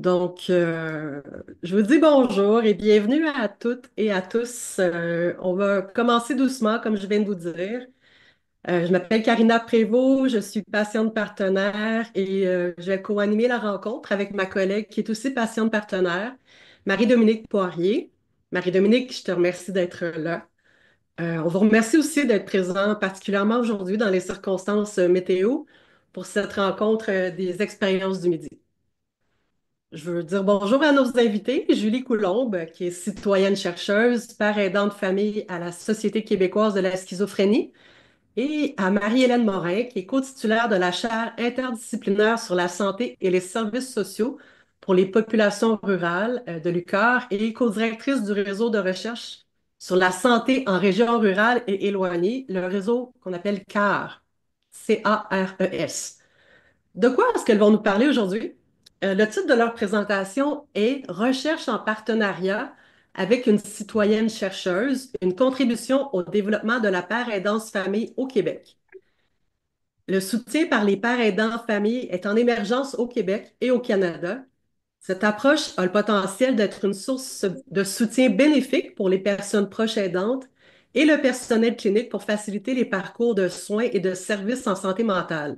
Je vous dis bonjour et bienvenue à toutes et à tous. On va commencer doucement, comme je viens de vous dire. Je m'appelle Karina Prévost, je suis patiente partenaire et je vais co-animer la rencontre avec ma collègue qui est aussi patiente partenaire, Marie-Dominique Poirier. Marie-Dominique, je te remercie d'être là. On vous remercie aussi d'être présent, particulièrement aujourd'hui dans les circonstances météo, pour cette rencontre des expériences du midi. Je veux dire bonjour à nos invités, Julie Coulombe, qui est citoyenne chercheuse, père aidant de famille à la Société québécoise de la schizophrénie, et à Marie-Hélène Morin, qui est co-titulaire de la chaire interdisciplinaire sur la santé et les services sociaux pour les populations rurales de l'UQAR et co-directrice du réseau de recherche sur la santé en région rurale et éloignée, le réseau qu'on appelle CARES, C-A-R-E-S. De quoi est-ce qu'elles vont nous parler aujourd'hui? Le titre de leur présentation est Recherche en partenariat avec une citoyenne chercheuse, une contribution au développement de la père aidance famille au Québec. Le soutien par les pères aidants famille est en émergence au Québec et au Canada. Cette approche a le potentiel d'être une source de soutien bénéfique pour les personnes proches aidantes et le personnel clinique pour faciliter les parcours de soins et de services en santé mentale.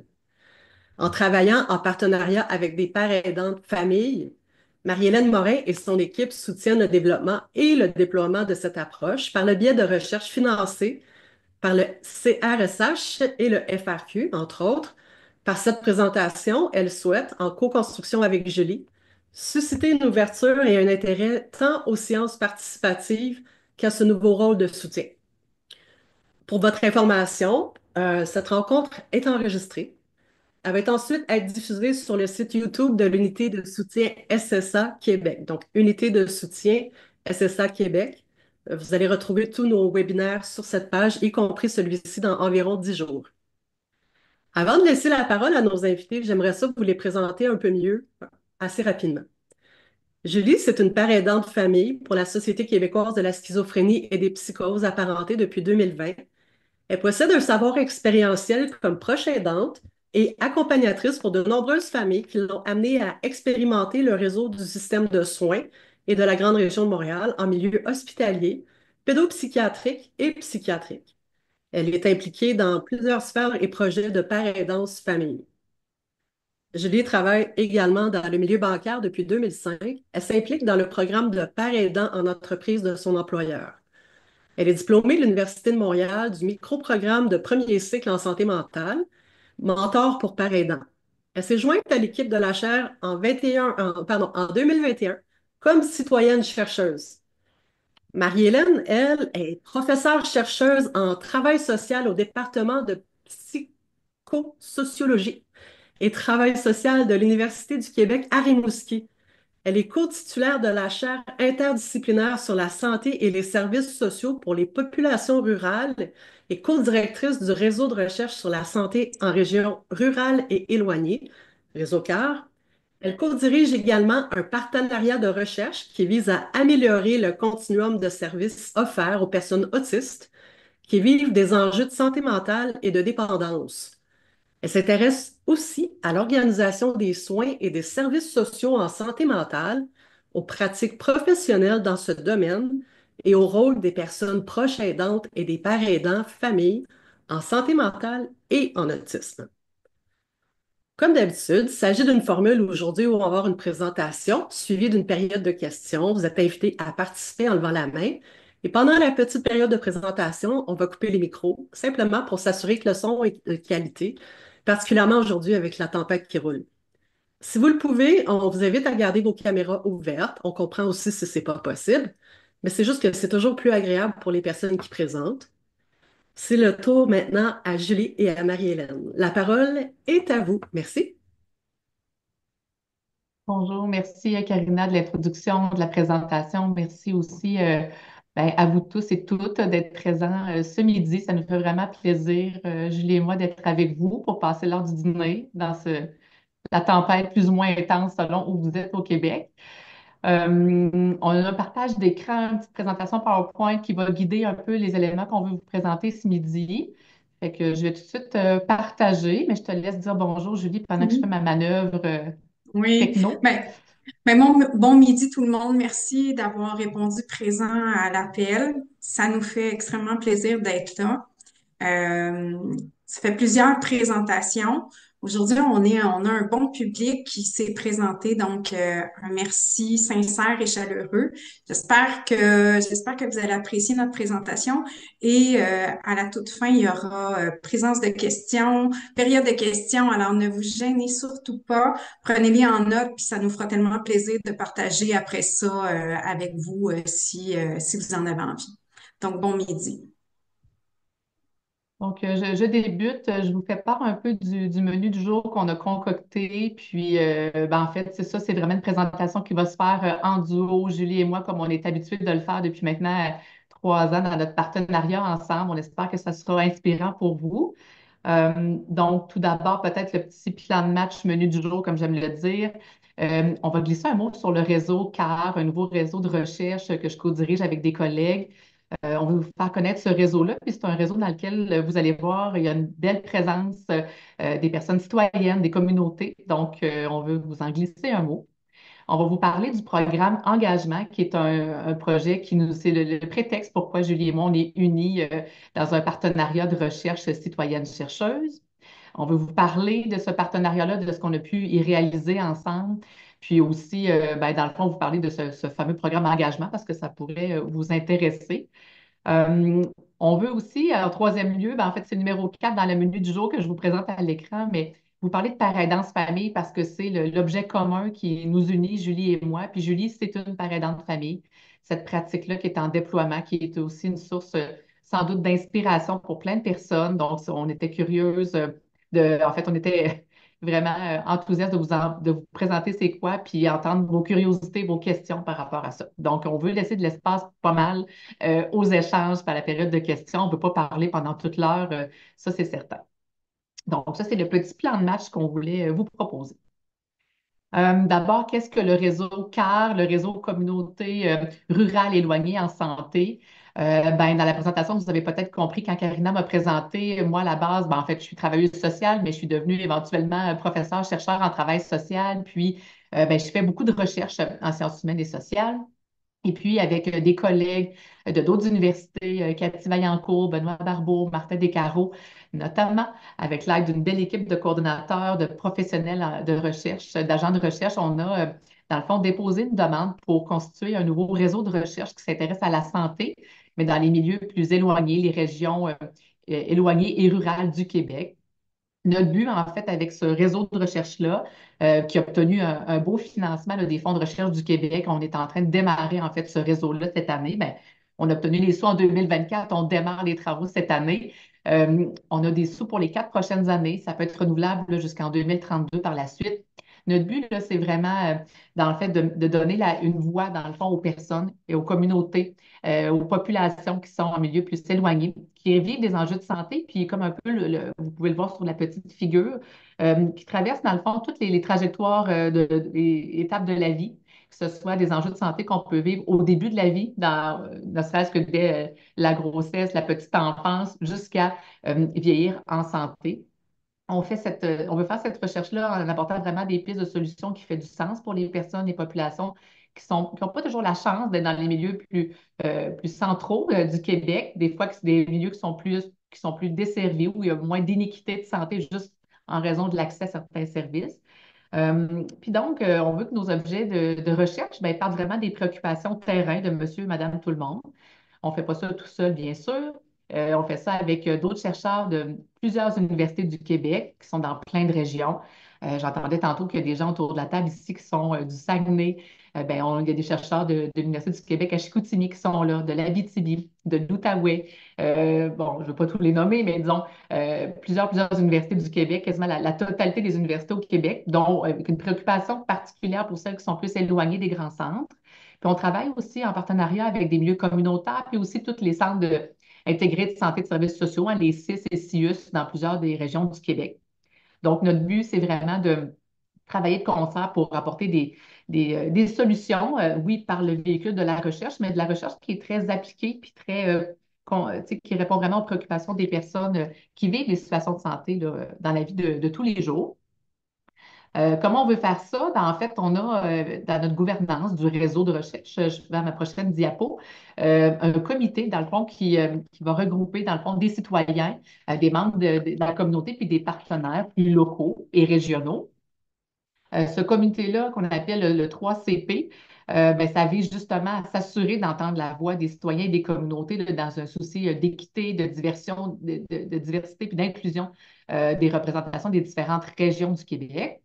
En travaillant en partenariat avec des pères aidants de famille, Marie-Hélène Morin et son équipe soutiennent le développement et le déploiement de cette approche par le biais de recherches financées par le CRSH et le FRQ, entre autres. Par cette présentation, elle souhaite, en co-construction avec Julie, susciter une ouverture et un intérêt tant aux sciences participatives qu'à ce nouveau rôle de soutien. Pour votre information, cette rencontre est enregistrée. Elle va ensuite être diffusée sur le site YouTube de l'unité de soutien SSA Québec. Donc, unité de soutien SSA Québec. Vous allez retrouver tous nos webinaires sur cette page, y compris celui-ci dans environ 10 jours. Avant de laisser la parole à nos invités, j'aimerais ça vous les présenter un peu mieux, assez rapidement. Julie, c'est une père aidante de famille pour la Société québécoise de la schizophrénie et des psychoses apparentées depuis 2020. Elle possède un savoir expérientiel comme proche aidante et accompagnatrice pour de nombreuses familles qui l'ont amenée à expérimenter le réseau du système de soins et de la grande région de Montréal en milieu hospitalier, pédopsychiatrique et psychiatrique. Elle est impliquée dans plusieurs sphères et projets de père-aidance famille. Julie travaille également dans le milieu bancaire depuis 2005. Elle s'implique dans le programme de père aidant en entreprise de son employeur. Elle est diplômée de l'Université de Montréal du micro-programme de premier cycle en santé mentale, mentor pour père aidant. Elle s'est jointe à l'équipe de la chaire en 2021 comme citoyenne chercheuse. Marie-Hélène, elle, est professeure chercheuse en travail social au département de psychosociologie et travail social de l'Université du Québec à Rimouski. Elle est co-titulaire de la chaire interdisciplinaire sur la santé et les services sociaux pour les populations rurales et co-directrice du réseau de recherche sur la santé en région rurale et éloignée, Réseau CAR. Elle co-dirige également un partenariat de recherche qui vise à améliorer le continuum de services offerts aux personnes autistes qui vivent des enjeux de santé mentale et de dépendance. Elle s'intéresse aussi à l'organisation des soins et des services sociaux en santé mentale, aux pratiques professionnelles dans ce domaine et au rôle des personnes proches aidantes et des pères aidants familles en santé mentale et en autisme. Comme d'habitude, il s'agit d'une formule où aujourd'hui, on va avoir une présentation suivie d'une période de questions. Vous êtes invités à participer en levant la main. Et pendant la petite période de présentation, on va couper les micros, simplement pour s'assurer que le son est de qualité, particulièrement aujourd'hui avec la tempête qui roule. Si vous le pouvez, on vous invite à garder vos caméras ouvertes. On comprend aussi si ce n'est pas possible, mais c'est juste que c'est toujours plus agréable pour les personnes qui présentent. C'est le tour maintenant à Julie et à Marie-Hélène. La parole est à vous. Merci. Bonjour, merci Karina de l'introduction, de la présentation. Merci aussi à vous tous et toutes d'être présents ce midi. Ça nous fait vraiment plaisir, Julie et moi, d'être avec vous pour passer l'heure du dîner dans la tempête plus ou moins intense selon où vous êtes au Québec. On a un partage d'écran, une petite présentation PowerPoint qui va guider un peu les éléments qu'on veut vous présenter ce midi. Fait que je vais tout de suite partager, mais je te laisse dire bonjour, Julie, pendant que je fais Mhm. ma manœuvre Oui, techno. ben, Mais bon midi tout le monde. Merci d'avoir répondu présent à l'appel. Ça nous fait extrêmement plaisir d'être là. Euh, Ça fait plusieurs présentations. Aujourd'hui, on a un bon public qui s'est présenté, donc un merci sincère et chaleureux. J'espère que vous allez apprécier notre présentation et à la toute fin, il y aura présence de questions, période de questions. Alors ne vous gênez surtout pas, prenez-les en note, puis ça nous fera tellement plaisir de partager après ça avec vous si vous en avez envie. Donc bon midi. Donc, je débute. Je vous fais part un peu du menu du jour qu'on a concocté. Puis, en fait, c'est ça, c'est vraiment une présentation qui va se faire en duo, Julie et moi, comme on est habitué de le faire depuis maintenant 3 ans dans notre partenariat ensemble. On espère que ça sera inspirant pour vous. Donc, tout d'abord, peut-être le petit plan de match menu du jour, comme j'aime le dire. On va glisser un mot sur le réseau CAR, un nouveau réseau de recherche que je co-dirige avec des collègues. On veut vous faire connaître ce réseau-là, puis c'est un réseau dans lequel vous allez voir, il y a une belle présence des personnes citoyennes, des communautés. Donc, on veut vous en glisser un mot. On va vous parler du programme Engagement, qui est un projet c'est le prétexte pourquoi Julie et moi, on est unis dans un partenariat de recherche citoyenne-chercheuse. On veut vous parler de ce partenariat-là, de ce qu'on a pu y réaliser ensemble. Puis aussi, dans le fond, vous parler de ce fameux programme Engagement parce que ça pourrait vous intéresser. Euh, on veut aussi, en troisième lieu, en fait, c'est numéro 4 dans le menu du jour que je vous présente à l'écran, mais vous parlez de paraidance famille parce que c'est l'objet commun qui nous unit, Julie et moi. Puis Julie, c'est une paraidante famille. Cette pratique-là qui est en déploiement, qui est aussi une source sans doute d'inspiration pour plein de personnes. Donc, on était curieuse en fait, on était vraiment enthousiaste de vous présenter c'est quoi, puis entendre vos curiosités, vos questions par rapport à ça. Donc, on veut laisser de l'espace pas mal aux échanges par la période de questions. On ne peut pas parler pendant toute l'heure, ça c'est certain. Donc, ça, c'est le petit plan de match qu'on voulait vous proposer. D'abord, qu'est-ce que le réseau CAR, le réseau communauté rurale éloignée en santé? Dans la présentation, vous avez peut-être compris quand Karina m'a présenté, moi, à la base, en fait, je suis travailleuse sociale, mais je suis devenue éventuellement professeure, chercheur en travail social, puis je fais beaucoup de recherches en sciences humaines et sociales. Et puis, avec des collègues de d'autres universités, Cathy Vaillancourt, Benoît Barbeau, Martin Descarreaux, notamment avec l'aide d'une belle équipe de coordonnateurs, de professionnels de recherche, d'agents de recherche, on a, dans le fond, déposé une demande pour constituer un nouveau réseau de recherche qui s'intéresse à la santé, mais dans les milieux plus éloignés, les régions éloignées et rurales du Québec. Notre but, en fait, avec ce réseau de recherche-là, qui a obtenu un beau financement là, des fonds de recherche du Québec, on est en train de démarrer, en fait, ce réseau-là cette année. Ben, on a obtenu les sous en 2024, on démarre les travaux cette année. On a des sous pour les 4 prochaines années. Ça peut être renouvelable là, jusqu'en 2032 par la suite. Notre but, là, c'est vraiment, dans le fait, de donner une voix, dans le fond, aux personnes et aux communautés, aux populations qui sont en milieu plus éloigné, qui vivent des enjeux de santé, puis comme un peu, vous pouvez le voir sur la petite figure, qui traverse dans le fond toutes les trajectoires des étapes de la vie, que ce soit des enjeux de santé qu'on peut vivre au début de la vie, ne serait-ce que dès la grossesse, la petite enfance, jusqu'à vieillir en santé. On veut faire cette recherche-là en apportant vraiment des pistes de solutions qui fait du sens pour les personnes, les populations qui n'ont pas toujours la chance d'être dans les milieux plus centraux du Québec. Des fois, que c'est des milieux qui sont plus desservis, où il y a moins d'inéquité de santé juste en raison de l'accès à certains services. Puis donc, on veut que nos objets de recherche partent vraiment des préoccupations de terrain de monsieur, madame, tout le monde. On ne fait pas ça tout seul, bien sûr. On fait ça avec d'autres chercheurs de plusieurs universités du Québec qui sont dans plein de régions. J'entendais tantôt qu'il y a des gens autour de la table ici qui sont du Saguenay. Il y a des chercheurs de l'Université du Québec à Chicoutimi qui sont là, de l'Abitibi, de l'Outaouais. Bon, je ne veux pas tous les nommer, mais disons plusieurs universités du Québec, quasiment la totalité des universités au Québec, dont avec une préoccupation particulière pour celles qui sont plus éloignées des grands centres. Puis on travaille aussi en partenariat avec des milieux communautaires, puis aussi tous les centres intégrés de santé et de services sociaux, hein, les CIS et CIUS dans plusieurs des régions du Québec. Donc, notre but, c'est vraiment de travailler de concert pour apporter des solutions, oui, par le véhicule de la recherche, mais de la recherche qui est très appliquée, puis très, tu sais, qui répond vraiment aux préoccupations des personnes qui vivent des situations de santé là, dans la vie de tous les jours. Comment on veut faire ça? Ben, en fait, on a dans notre gouvernance du réseau de recherche, je vais à ma prochaine diapo, un comité, dans le fond, qui va regrouper, dans le fond, des citoyens, des membres de la communauté, puis des partenaires plus locaux et régionaux. Ce comité-là, qu'on appelle le 3CP, ben, ça vise justement à s'assurer d'entendre la voix des citoyens et des communautés là, dans un souci d'équité, de diversion, de diversité puis d'inclusion des représentations des différentes régions du Québec.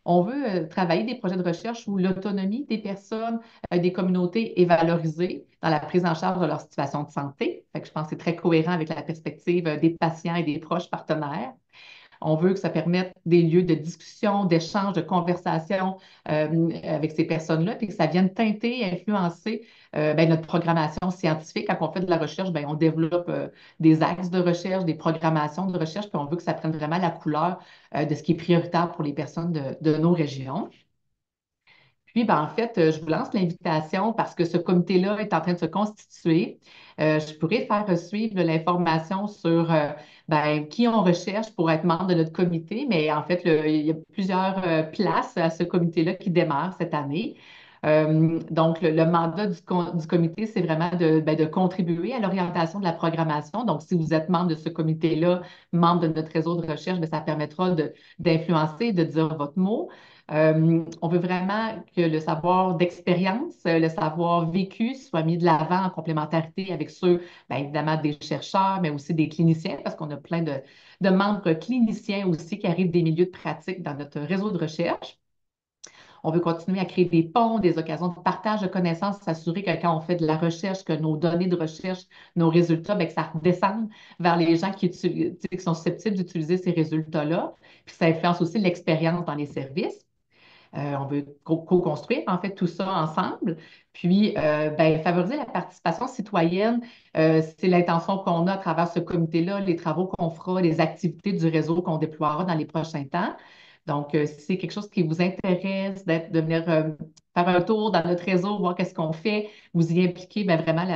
On veut travailler des projets de recherche où l'autonomie des personnes, des communautés est valorisée dans la prise en charge de leur situation de santé. Fait que je pense que c'est très cohérent avec la perspective des patients et des proches partenaires. On veut que ça permette des lieux de discussion, d'échange, de conversation avec ces personnes-là, puis que ça vienne teinter, influencer ben, notre programmation scientifique. Quand on fait de la recherche, ben, on développe des axes de recherche, des programmations de recherche, puis on veut que ça prenne vraiment la couleur de ce qui est prioritaire pour les personnes de nos régions. Puis, ben, en fait, je vous lance l'invitation parce que ce comité-là est en train de se constituer. Je pourrais faire suivre l'information sur ben, qui on recherche pour être membre de notre comité, mais en fait, il y a plusieurs places à ce comité-là qui démarre cette année. Donc, le mandat du comité, c'est vraiment ben, de contribuer à l'orientation de la programmation. Donc, si vous êtes membre de ce comité-là, membre de notre réseau de recherche, ben, ça permettra d'influencer, de dire votre mot. On veut vraiment que le savoir d'expérience, le savoir vécu soit mis de l'avant en complémentarité avec ceux, bien évidemment, des chercheurs, mais aussi des cliniciens, parce qu'on a plein de membres cliniciens aussi qui arrivent des milieux de pratique dans notre réseau de recherche. On veut continuer à créer des ponts, des occasions de partage de connaissances, s'assurer que quand on fait de la recherche, que nos données de recherche, nos résultats, bien, que ça redescende vers les gens qui sont susceptibles d'utiliser ces résultats-là. Puis ça influence aussi l'expérience dans les services. On veut co-construire en fait tout ça ensemble. Puis, ben, favoriser la participation citoyenne, c'est l'intention qu'on a à travers ce comité-là, les travaux qu'on fera, les activités du réseau qu'on déploiera dans les prochains temps. Donc, si c'est quelque chose qui vous intéresse, de venir faire un tour dans notre réseau, voir qu'est-ce qu'on fait, vous y impliquer, ben, vraiment,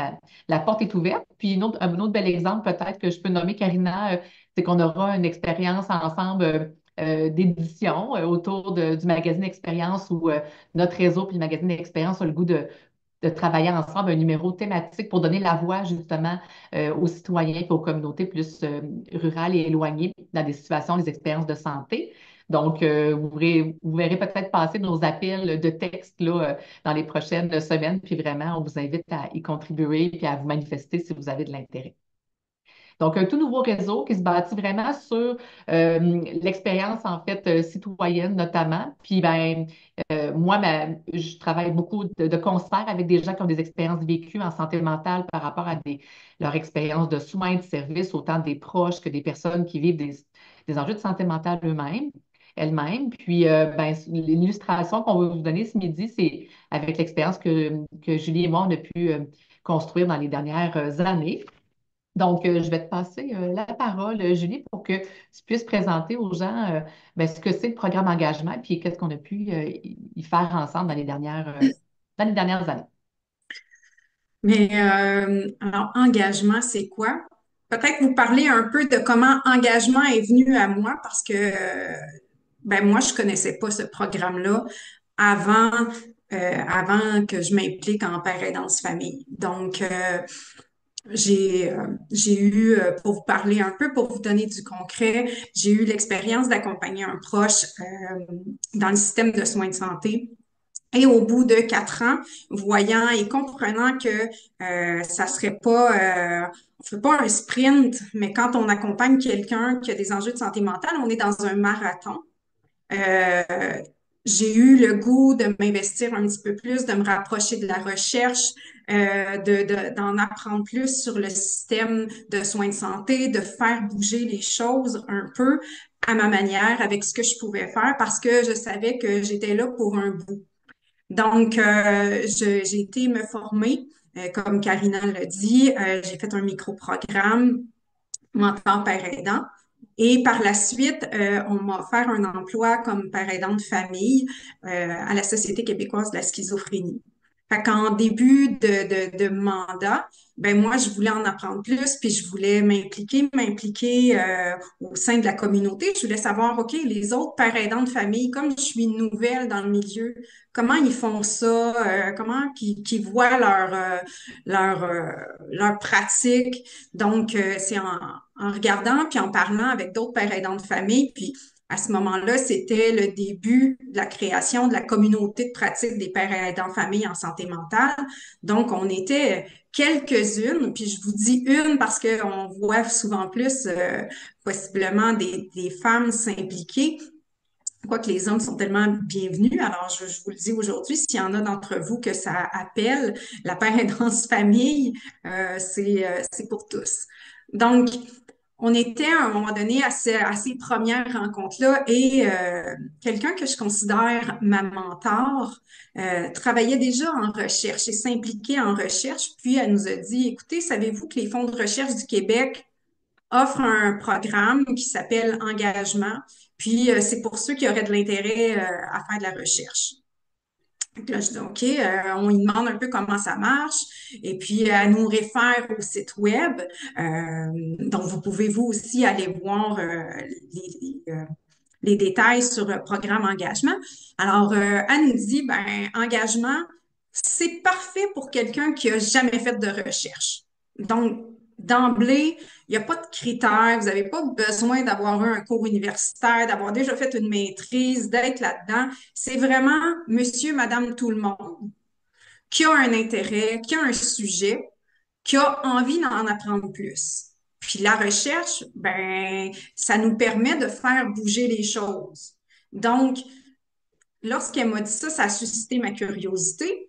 la porte est ouverte. Puis, un autre bel exemple, peut-être que je peux nommer Karina, c'est qu'on aura une expérience ensemble. D'édition autour du magazine Expérience où notre réseau puis le magazine Expérience ont le goût de travailler ensemble un numéro thématique pour donner la voix justement aux citoyens et aux communautés plus rurales et éloignées dans des situations, des expériences de santé. Donc, vous verrez peut-être passer nos appels de texte là, dans les prochaines semaines. Puis vraiment, on vous invite à y contribuer puis à vous manifester si vous avez de l'intérêt. Donc, un tout nouveau réseau qui se bâtit vraiment sur l'expérience, en fait, citoyenne notamment. Puis, ben, moi, je travaille beaucoup de concert avec des gens qui ont des expériences vécues en santé mentale par rapport à leur expérience de soins, de services, autant des proches que des personnes qui vivent des enjeux de santé mentale elles-mêmes. Puis, ben, l'illustration qu'on veut vous donner ce midi, c'est avec l'expérience que Julie et moi, on a pu construire dans les dernières années. Donc, je vais te passer la parole, Julie, pour que tu puisses présenter aux gens ben, ce que c'est le programme engagement, puis qu'est-ce qu'on a pu y faire ensemble dans les dernières années. Mais alors, engagement, c'est quoi? Peut-être vous parler un peu de comment engagement est venu à moi parce que ben moi, je connaissais pas ce programme-là avant, avant que je m'implique en père aidance famille. Donc, j'ai eu, pour vous parler un peu, pour vous donner du concret, j'ai eu l'expérience d'accompagner un proche dans le système de soins de santé. Et au bout de 4 ans, voyant et comprenant que ça serait pas, on fait pas un sprint, mais quand on accompagne quelqu'un qui a des enjeux de santé mentale, on est dans un marathon. Euh, j'ai eu le goût de m'investir un petit peu plus, de me rapprocher de la recherche, d'en apprendre plus sur le système de soins de santé, de faire bouger les choses un peu à ma manière avec ce que je pouvais faire parce que je savais que j'étais là pour un bout. Donc, j'ai été me former, comme Karina l'a dit, j'ai fait un micro-programme mentor père aidant. Et par la suite, on m'a offert un emploi comme père aidant de famille à la Société québécoise de la schizophrénie. Fait qu'en début de mandat, ben moi, je voulais en apprendre plus, puis je voulais m'impliquer au sein de la communauté. Je voulais savoir, OK, les autres pères aidants de famille, comme je suis nouvelle dans le milieu, comment ils font ça, comment qu'ils voient leur, euh, leur pratique. Donc, c'est en regardant puis en parlant avec d'autres pères aidants de famille, puis à ce moment-là, c'était le début de la création de la communauté de pratique des pères aidants famille en santé mentale. Donc, on était quelques-unes, puis je vous dis une parce qu'on voit souvent plus possiblement des femmes s'impliquer, quoique les hommes sont tellement bienvenus. Alors, je vous le dis aujourd'hui, s'il y en a d'entre vous que ça appelle la père aidance famille, c'est pour tous. Donc, on était à un moment donné à ces premières rencontres-là et quelqu'un que je considère ma mentor travaillait déjà en recherche et s'impliquait en recherche. Puis elle nous a dit, écoutez, savez-vous que les fonds de recherche du Québec offrent un programme qui s'appelle Engagement, puis c'est pour ceux qui auraient de l'intérêt à faire de la recherche. Donc là, je dis, OK, on lui demande un peu comment ça marche, et puis elle nous réfère au site web. Donc, vous pouvez vous aussi aller voir les détails sur le programme engagement. Alors, elle nous dit, ben, engagement, c'est parfait pour quelqu'un qui a jamais fait de recherche. Donc, d'emblée, il n'y a pas de critères, vous n'avez pas besoin d'avoir eu un cours universitaire, d'avoir déjà fait une maîtrise, d'être là-dedans. C'est vraiment monsieur, madame, tout le monde qui a un intérêt, qui a un sujet, qui a envie d'en apprendre plus. Puis la recherche, ben, ça nous permet de faire bouger les choses. Donc, lorsqu'elle m'a dit ça, ça a suscité ma curiosité.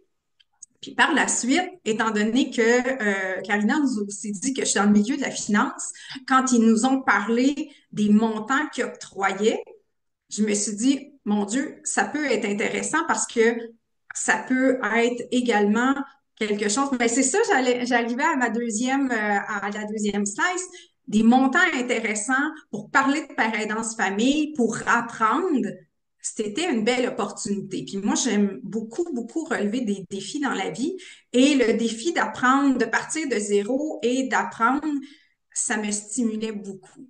Puis par la suite, étant donné que Karina nous a aussi dit que je suis dans le milieu de la finance, quand ils nous ont parlé des montants qu'ils octroyaient, je me suis dit, mon Dieu, ça peut être intéressant parce que ça peut être également quelque chose. Mais c'est ça, j'arrivais à à la deuxième slice, des montants intéressants pour parler de parrainage famille, pour apprendre. C'était une belle opportunité. Puis moi, j'aime beaucoup, beaucoup relever des défis dans la vie. Et le défi d'apprendre, de partir de zéro et d'apprendre, ça me stimulait beaucoup.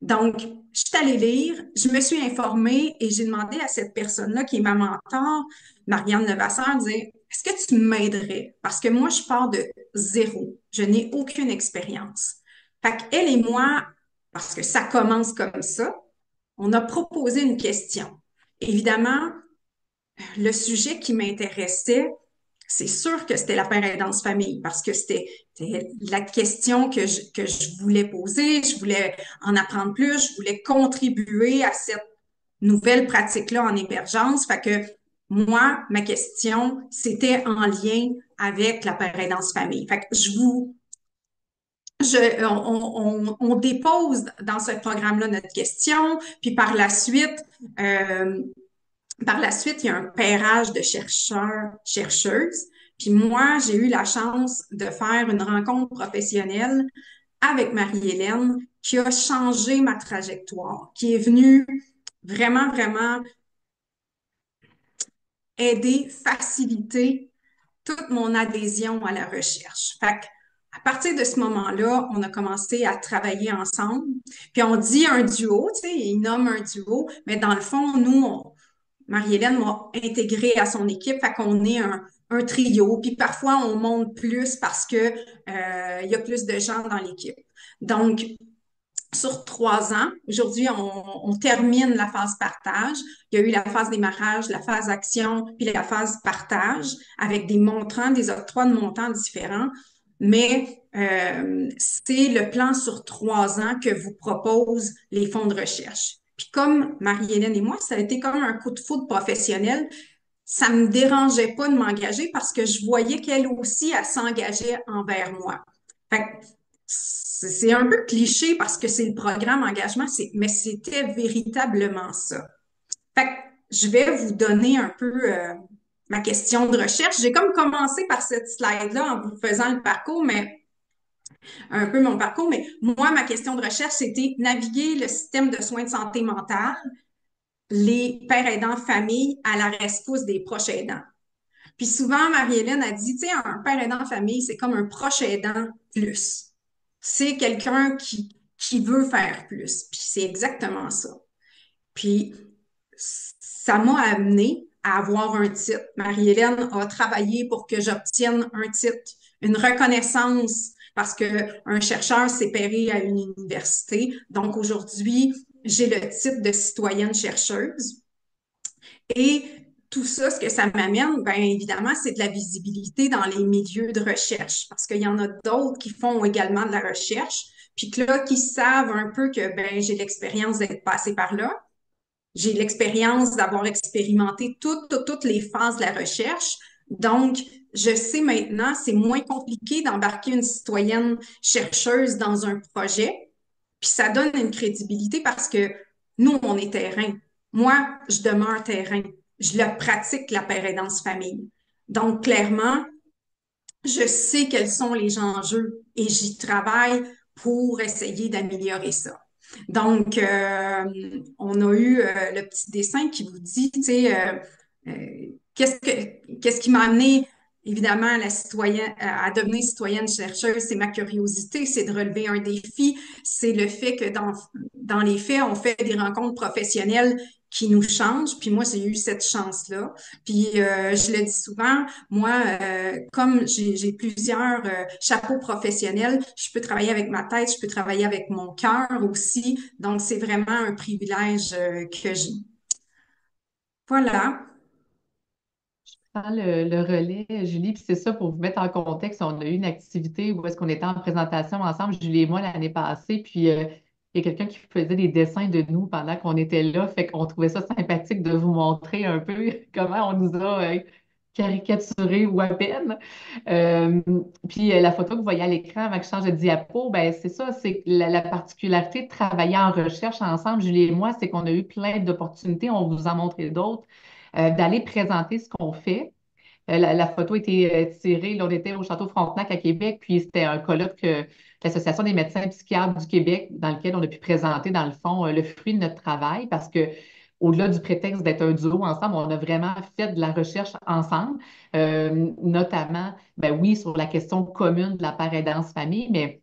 Donc, je suis allée lire, je me suis informée et j'ai demandé à cette personne-là, qui est ma mentor, Marianne Levasseur, de dire, est-ce que tu m'aiderais? Parce que moi, je pars de zéro. Je n'ai aucune expérience. Fait qu'elle et moi, parce que ça commence comme ça, on a proposé une question. Évidemment, le sujet qui m'intéressait, c'est sûr que c'était la parentance famille parce que c'était la question que je voulais poser, je voulais en apprendre plus, je voulais contribuer à cette nouvelle pratique-là en émergence. Fait que moi, ma question, c'était en lien avec la parentance famille. Fait que on dépose dans ce programme-là notre question, puis euh, par la suite, il y a un pairage de chercheurs, chercheuses. Puis moi, j'ai eu la chance de faire une rencontre professionnelle avec Marie-Hélène qui a changé ma trajectoire, qui est venue vraiment, vraiment aider, faciliter toute mon adhésion à la recherche. Fait que, à partir de ce moment-là, on a commencé à travailler ensemble. Puis on dit un duo, tu sais, il nomme un duo, mais dans le fond, Marie-Hélène m'a intégrée à son équipe, fait qu'on est un trio. Puis parfois, on monte plus parce que il y a plus de gens dans l'équipe. Donc, sur 3 ans, aujourd'hui, on termine la phase partage. Il y a eu la phase démarrage, la phase action, puis la phase partage avec des montants, des octrois de montants différents. Mais c'est le plan sur 3 ans que vous proposent les fonds de recherche. Puis comme Marie-Hélène et moi, ça a été comme un coup de foudre professionnel. Ça me dérangeait pas de m'engager parce que je voyais qu'elle aussi, elle s'engageait envers moi. Fait que c'est un peu cliché parce que c'est le programme engagement, mais c'était véritablement ça. Fait que je vais vous donner un peu ma question de recherche. J'ai comme commencé par cette slide-là en vous faisant le parcours, mais un peu mon parcours, mais moi, ma question de recherche, c'était naviguer le système de soins de santé mentale, les pères aidants famille à la rescousse des proches aidants. Puis souvent, Marie-Hélène a dit, tu sais, un père aidant en famille, c'est comme un proche aidant plus. C'est quelqu'un qui veut faire plus. Puis c'est exactement ça. Puis ça m'a amené à avoir un titre. Marie-Hélène a travaillé pour que j'obtienne un titre, une reconnaissance, parce qu'un chercheur s'est payé à une université. Donc aujourd'hui, j'ai le titre de citoyenne chercheuse. Et tout ça, ce que ça m'amène, bien évidemment, c'est de la visibilité dans les milieux de recherche, parce qu'il y en a d'autres qui font également de la recherche, puis que là, qui savent un peu que ben, j'ai l'expérience d'être passée par là. J'ai l'expérience d'avoir expérimenté toutes les phases de la recherche. Donc, je sais maintenant, c'est moins compliqué d'embarquer une citoyenne chercheuse dans un projet. Puis ça donne une crédibilité parce que nous, on est terrain. Moi, je demeure terrain. Je le pratique, la pérédance famille. Donc, clairement, je sais quels sont les enjeux et j'y travaille pour essayer d'améliorer ça. Donc, on a eu le petit dessin qui vous dit, tu sais, qu'est-ce qui m'a amené évidemment à la citoyenne, à devenir citoyenne chercheuse, c'est ma curiosité, c'est de relever un défi, c'est le fait que dans les faits, on fait des rencontres professionnelles qui nous changent. Puis moi, j'ai eu cette chance-là. Puis je le dis souvent, moi, comme j'ai plusieurs chapeaux professionnels, je peux travailler avec ma tête, je peux travailler avec mon cœur aussi. Donc, c'est vraiment un privilège que j'ai. Voilà. Prends le relais, Julie, puis c'est ça pour vous mettre en contexte. On a eu une activité où est-ce qu'on était en présentation ensemble, Julie et moi, l'année passée, puis il y a quelqu'un qui faisait des dessins de nous pendant qu'on était là, fait qu'on trouvait ça sympathique de vous montrer un peu comment on nous a caricaturé ou à peine. Euh, puis la photo que vous voyez à l'écran avant que je change de diapo, ben c'est ça, c'est la particularité de travailler en recherche ensemble, Julie et moi, c'est qu'on a eu plein d'opportunités, on vous en montré d'autres d'aller présenter ce qu'on fait. La photo était tirée, là, on était au Château Frontenac à Québec, puis c'était un colloque de l'Association des médecins psychiatres du Québec dans lequel on a pu présenter, dans le fond, le fruit de notre travail parce que au-delà du prétexte d'être un duo ensemble, on a vraiment fait de la recherche ensemble, notamment, ben oui, sur la question commune de la parentalité famille, mais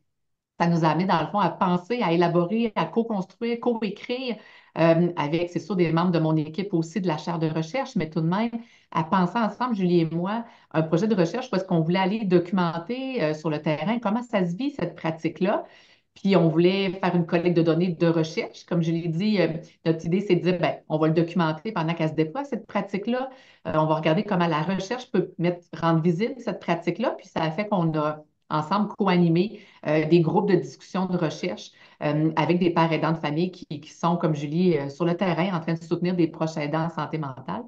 ça nous a amené, dans le fond, à penser, à élaborer, à co-construire, co-écrire avec, c'est sûr, des membres de mon équipe aussi de la chaire de recherche, mais tout de même, à penser ensemble, Julie et moi, un projet de recherche parce qu'on voulait aller documenter sur le terrain comment ça se vit, cette pratique-là. Puis on voulait faire une collecte de données de recherche. Comme je l'ai dit, notre idée, c'est de dire, ben, on va le documenter pendant qu'elle se déploie, cette pratique-là. On va regarder comment la recherche peut rendre visible cette pratique-là. Puis ça a fait qu'on a ensemble co-animé des groupes de discussion de recherche avec des pères aidants de famille qui sont, comme Julie, sur le terrain en train de soutenir des proches aidants en santé mentale.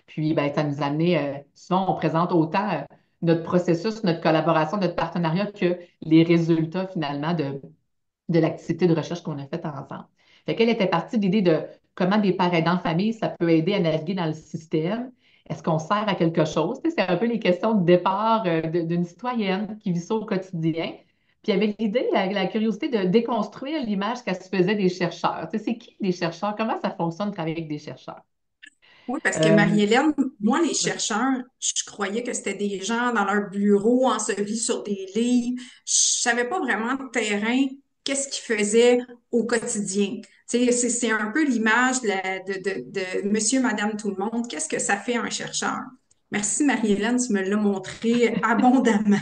Puis, ben, ça nous a amené, souvent, on présente autant notre processus, notre collaboration, notre partenariat que les résultats, finalement, de l'activité de recherche qu'on a faite ensemble. Fait qu'elle était partie de l'idée de comment des pères aidants de famille, ça peut aider à naviguer dans le système. Est-ce qu'on sert à quelque chose? Tu sais, c'est un peu les questions de départ d'une citoyenne qui vit ça au quotidien. Puis il y avait l'idée, la curiosité de déconstruire l'image qu'elle se faisait des chercheurs. Tu sais, c'est qui les chercheurs? Comment ça fonctionne de travailler avec des chercheurs? Oui, parce que Euh, Marie-Hélène, moi, les Vas-y. chercheurs, je croyais que c'était des gens dans leur bureau, ensevelis sur des livres. Je savais pas vraiment de terrain, qu'est-ce qu'ils faisaient au quotidien. Tu sais, c'est un peu l'image de monsieur, madame, tout le monde. Qu'est-ce que ça fait un chercheur? Merci, Marie-Hélène, tu me l'as montré abondamment.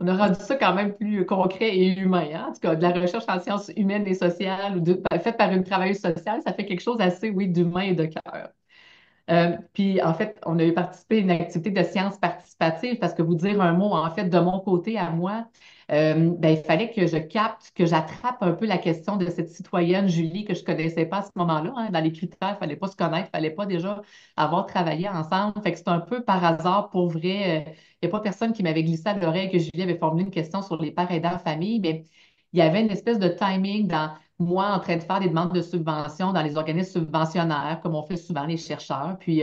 On a rendu ça quand même plus concret et humain, hein? En tout cas, de la recherche en sciences humaines et sociales ou faite par une travailleuse sociale, ça fait quelque chose assez, oui, d'humain et de cœur. Puis, en fait, on a eu participé à une activité de sciences participatives parce que vous dire un mot, en fait, de mon côté à moi, ben, il fallait que je capte, que j'attrape un peu la question de cette citoyenne Julie que je connaissais pas à ce moment-là. Hein. Dans les critères, il fallait pas se connaître, il fallait pas déjà avoir travaillé ensemble. Fait que c'est un peu par hasard, pour vrai. Il n'y a pas personne qui m'avait glissé à l'oreille que Julie avait formulé une question sur les pères aidants en famille, mais il y avait une espèce de timing dans moi en train de faire des demandes de subventions dans les organismes subventionnaires, comme on fait souvent les chercheurs. Puis,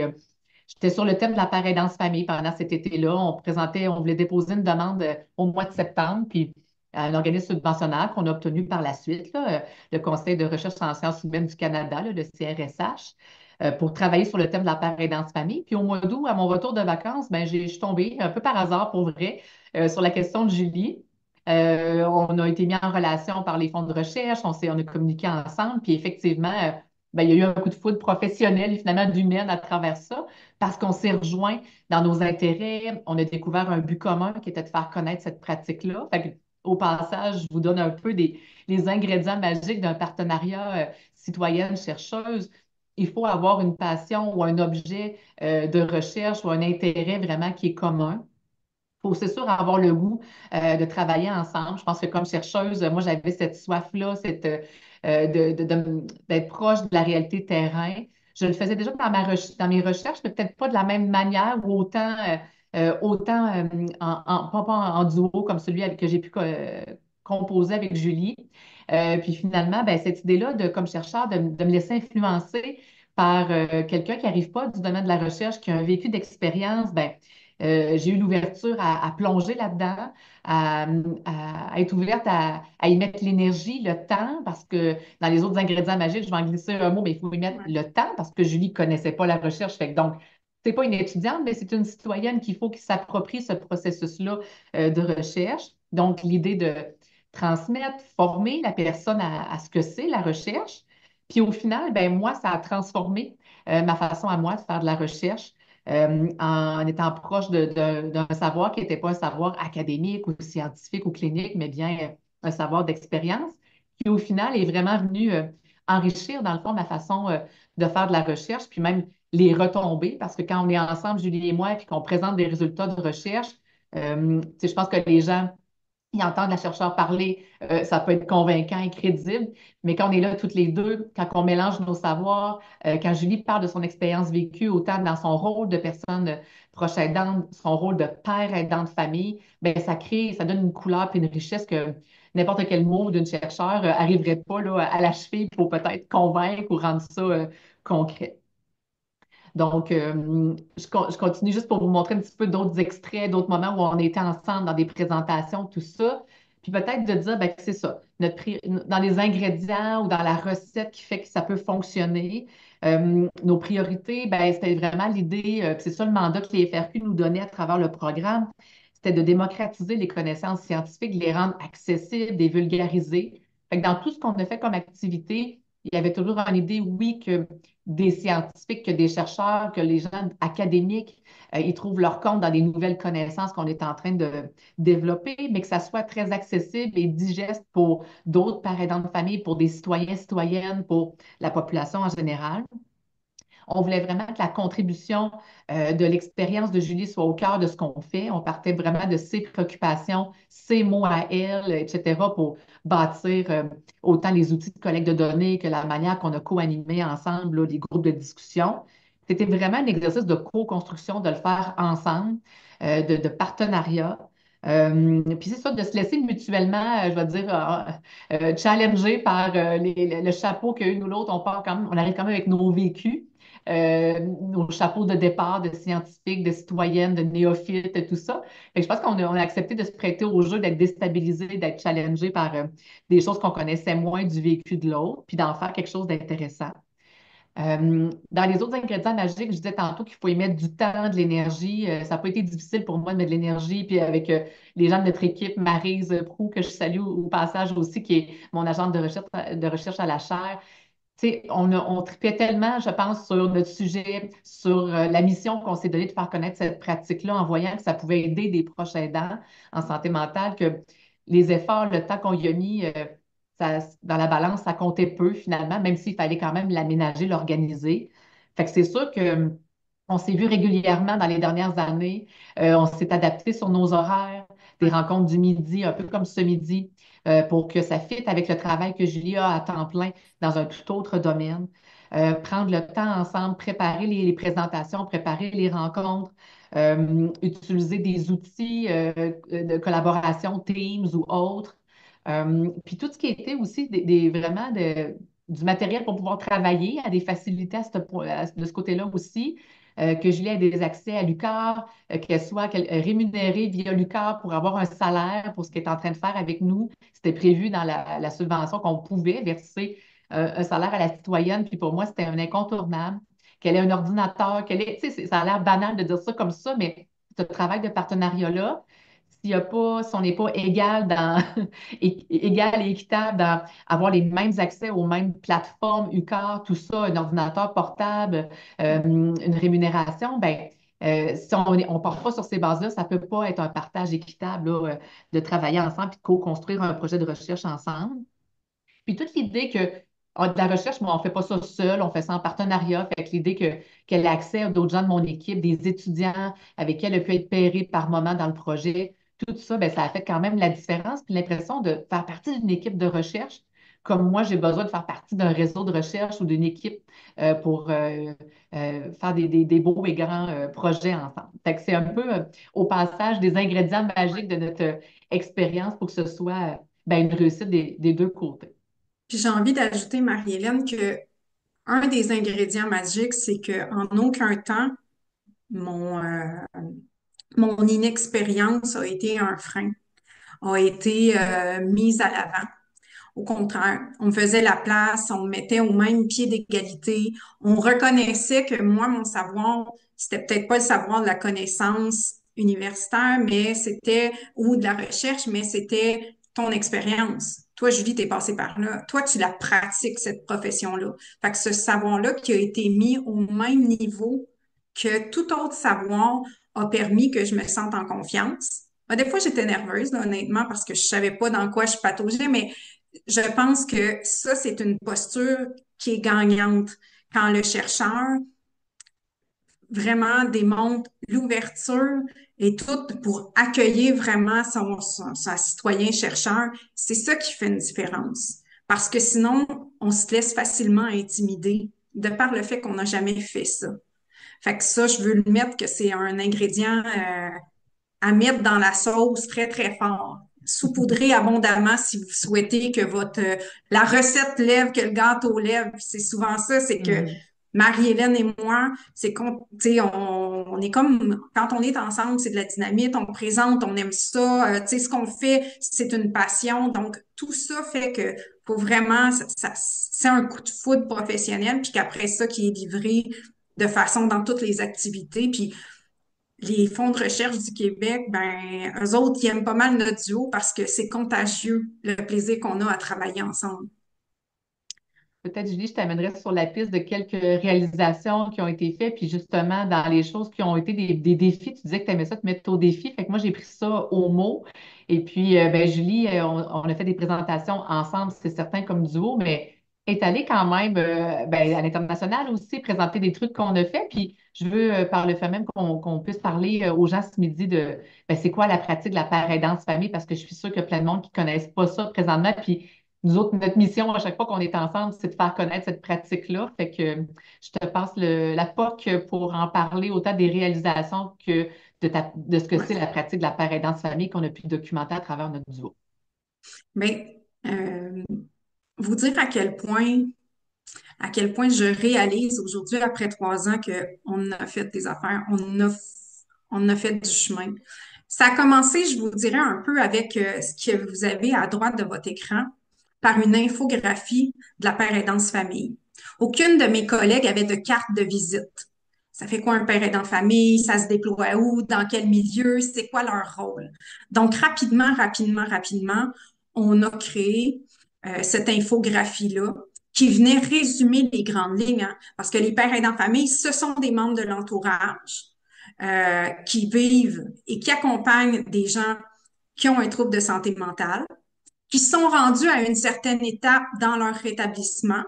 j'étais sur le thème de la parentalité famille pendant cet été-là. On voulait déposer une demande au mois de septembre, puis à un organisme subventionnaire qu'on a obtenu par la suite, là, le Conseil de recherche en sciences humaines du Canada, là, le CRSH. pour travailler sur le thème de la part aidance famille. Puis au mois d'août, à mon retour de vacances, ben, je suis tombée un peu par hasard pour vrai sur la question de Julie. On a été mis en relation par les fonds de recherche, on a communiqué ensemble, puis effectivement, ben, il y a eu un coup de foudre professionnel et finalement d'humaine à travers ça, parce qu'on s'est rejoints dans nos intérêts, on a découvert un but commun qui était de faire connaître cette pratique-là. Fait que, au passage, je vous donne un peu les ingrédients magiques d'un partenariat citoyenne-chercheuse. Il faut avoir une passion ou un objet de recherche ou un intérêt vraiment qui est commun. Il faut, c'est sûr, avoir le goût de travailler ensemble. Je pense que comme chercheuse, moi, j'avais cette soif-là, d'être proche de la réalité terrain. Je le faisais déjà dans mes recherches, mais peut-être pas de la même manière ou autant pas en duo comme celui que j'ai pu composer avec Julie. Puis finalement, ben, cette idée-là, comme chercheur, de me laisser influencer par quelqu'un qui n'arrive pas du domaine de la recherche, qui a un vécu d'expérience, ben, j'ai eu l'ouverture à plonger là-dedans, à, à être ouverte à y mettre l'énergie, le temps, parce que dans les autres ingrédients magiques, je vais en glisser un mot, mais il faut y mettre Ouais. le temps, parce que Julie ne connaissait pas la recherche. Fait que donc, c'est pas une étudiante, mais c'est une citoyenne qu'il faut qu'il s'approprie ce processus-là de recherche. Donc, l'idée de transmettre, former la personne à ce que c'est la recherche. Puis au final, ben moi, ça a transformé ma façon à moi de faire de la recherche en étant proche d'un savoir qui n'était pas un savoir académique ou scientifique ou clinique, mais bien un savoir d'expérience, qui au final est vraiment venu enrichir, dans le fond, ma façon de faire de la recherche, puis même les retombées, parce que quand on est ensemble, Julie et moi, puis qu'on présente des résultats de recherche, tu sais, je pense que les gens ils entendent la chercheure parler, ça peut être convaincant et crédible, mais quand on est là toutes les deux, quand on mélange nos savoirs, quand Julie parle de son expérience vécue, autant dans son rôle de personne proche aidante, son rôle de père aidant de famille, ben ça donne une couleur et une richesse que n'importe quel mot d'une chercheure arriverait pas là, à l'achever pour peut-être convaincre ou rendre ça concret. Donc, je continue juste pour vous montrer un petit peu d'autres extraits, d'autres moments où on était ensemble dans des présentations, tout ça. Puis peut-être de dire, ben, que c'est ça, dans les ingrédients ou dans la recette qui fait que ça peut fonctionner. Nos priorités, ben, c'était vraiment l'idée, puis c'est ça le mandat que les FRQ nous donnaient à travers le programme, c'était de démocratiser les connaissances scientifiques, de les rendre accessibles, de les vulgariser. Fait que dans tout ce qu'on a fait comme activité, il y avait toujours une idée, oui, que des scientifiques, que des chercheurs, que les gens académiques, ils trouvent leur compte dans des nouvelles connaissances qu'on est en train de développer, mais que ça soit très accessible et digeste pour d'autres parents de famille, pour des citoyens, citoyennes, pour la population en général. On voulait vraiment que la contribution de l'expérience de Julie soit au cœur de ce qu'on fait. On partait vraiment de ses préoccupations, ses mots à elle, etc., pour bâtir autant les outils de collecte de données que la manière qu'on a co-animé ensemble là, les groupes de discussion. C'était vraiment un exercice de co-construction, de le faire ensemble, de partenariat. Puis c'est ça, de se laisser mutuellement, je vais dire, challenger par le chapeau qu'une ou l'autre, on arrive quand même avec nos vécus nos chapeaux de départ de scientifiques, de citoyennes, de néophytes, et tout ça. Fait que je pense qu'on a accepté de se prêter au jeu, d'être déstabilisé, d'être challengé par des choses qu'on connaissait moins du vécu de l'autre, puis d'en faire quelque chose d'intéressant. Dans les autres ingrédients magiques, je disais tantôt qu'il faut y mettre du temps, de l'énergie. Ça n'a pas été difficile pour moi de mettre de l'énergie. Puis avec les gens de notre équipe, Maryse Proux, que je salue au passage aussi, qui est mon agente de recherche à la chaire, tu sais, on tripait tellement, je pense, sur notre sujet, sur la mission qu'on s'est donnée de faire connaître cette pratique-là en voyant que ça pouvait aider des proches aidants en santé mentale, que les efforts, le temps qu'on y a mis dans la balance, ça comptait peu finalement, même s'il fallait quand même l'aménager, l'organiser. Fait que c'est sûr que on s'est vu régulièrement dans les dernières années. On s'est adapté sur nos horaires, des rencontres du midi, un peu comme ce midi, pour que ça fitte avec le travail que Julie a à temps plein dans un tout autre domaine. Prendre le temps ensemble, préparer les présentations, préparer les rencontres, utiliser des outils de collaboration, Teams ou autres. Puis tout ce qui était aussi vraiment du matériel pour pouvoir travailler, à des facilités de ce côté-là aussi. Que Julie ait des accès à l'UQAR, qu'elle soit rémunérée via l'UQAR pour avoir un salaire pour ce qu'elle est en train de faire avec nous. C'était prévu dans la subvention qu'on pouvait verser un salaire à la citoyenne. Puis pour moi, c'était un incontournable. qu'elle ait un ordinateur, qu'elle ait, tu sais, ça a l'air banal de dire ça comme ça, mais ce travail de partenariat-là, si on n'est pas égal égal et équitable dans avoir les mêmes accès aux mêmes plateformes, UCAR, tout ça, un ordinateur portable, une rémunération, ben, si on ne part pas sur ces bases-là, ça ne peut pas être un partage équitable là, de travailler ensemble et de co-construire un projet de recherche ensemble. Puis toute l'idée que de la recherche, moi, on ne fait pas ça seul, on fait ça en partenariat. Fait que l'idée qu'elle ait accès à d'autres gens de mon équipe, des étudiants avec qui elle a pu être pairée par moment dans le projet, tout ça, ben, ça a fait quand même la différence. Puis l'impression de faire partie d'une équipe de recherche, comme moi, j'ai besoin de faire partie d'un réseau de recherche ou d'une équipe pour faire des beaux et grands projets ensemble. Fait que c'est un peu au passage des ingrédients magiques de notre expérience pour que ce soit ben, une réussite des deux côtés. Puis j'ai envie d'ajouter, Marie-Hélène, que un des ingrédients magiques, c'est qu'en aucun temps, mon, mon inexpérience a été un frein, a été mise à l'avant. Au contraire, on me faisait la place, on me mettait au même pied d'égalité. On reconnaissait que moi, mon savoir, c'était peut-être pas le savoir de la connaissance universitaire, mais c'était, ou de la recherche, mais c'était ton expérience. Toi, Julie, t'es passée par là. Toi, tu la pratiques, cette profession-là. Fait que ce savoir-là qui a été mis au même niveau que tout autre savoir a permis que je me sente en confiance. Des fois, j'étais nerveuse, là, honnêtement, parce que je savais pas dans quoi je pataugeais, mais je pense que ça, c'est une posture qui est gagnante quand le chercheur vraiment démontre l'ouverture et tout pour accueillir vraiment son citoyen chercheur. C'est ça qui fait une différence. Parce que sinon, on se laisse facilement intimider de par le fait qu'on n'a jamais fait ça. Fait que ça, je veux le mettre que c'est un ingrédient à mettre dans la sauce très, très fort. Saupoudrez abondamment si vous souhaitez que la recette lève, que le gâteau lève. C'est souvent ça, c'est que Mhm. Marie-Hélène et moi, c'est qu'on, tu sais, on est comme, quand on est ensemble, c'est de la dynamite, on présente, on aime ça, tu sais, ce qu'on fait, c'est une passion. Donc, tout ça fait que faut vraiment, c'est un coup de foudre professionnel, puis qu'après ça, qui est livré de façon dans toutes les activités. Puis, les fonds de recherche du Québec, ben, eux autres, ils aiment pas mal notre duo parce que c'est contagieux, le plaisir qu'on a à travailler ensemble. Peut-être, Julie, je t'amènerais sur la piste de quelques réalisations qui ont été faites, puis justement, dans les choses qui ont été des défis, tu disais que tu aimais ça te mettre au défi, fait que moi, j'ai pris ça au mot. Et puis, ben, Julie, on a fait des présentations ensemble, c'est certain, comme duo, mais est allée quand même ben, à l'international aussi, présenter des trucs qu'on a fait. Puis, je veux, par le fait même, qu'on puisse parler aux gens ce midi de ben, c'est quoi la pratique de la parentalité famille, parce que je suis sûre qu'il y a plein de monde qui ne connaissent pas ça présentement. Puis, nous autres, notre mission à chaque fois qu'on est ensemble, c'est de faire connaître cette pratique-là. Fait que je te passe la POC pour en parler autant des réalisations que de ce que Ouais. c'est la pratique de la part aidance-famille qu'on a pu documenter à travers notre duo. Mais vous dire à quel point je réalise aujourd'hui, après 3 ans, qu'on a fait des affaires, on a fait du chemin. Ça a commencé, je vous dirais, un peu avec ce que vous avez à droite de votre écran, par une infographie de la Père aidance famille. Aucune de mes collègues avait de carte de visite. Ça fait quoi un père aidant de famille? Ça se déploie où? Dans quel milieu? C'est quoi leur rôle? Donc, rapidement, on a créé cette infographie-là qui venait résumer les grandes lignes, hein, parce que les pères aidants de famille, ce sont des membres de l'entourage qui vivent et qui accompagnent des gens qui ont un trouble de santé mentale, qui sont rendus à une certaine étape dans leur rétablissement,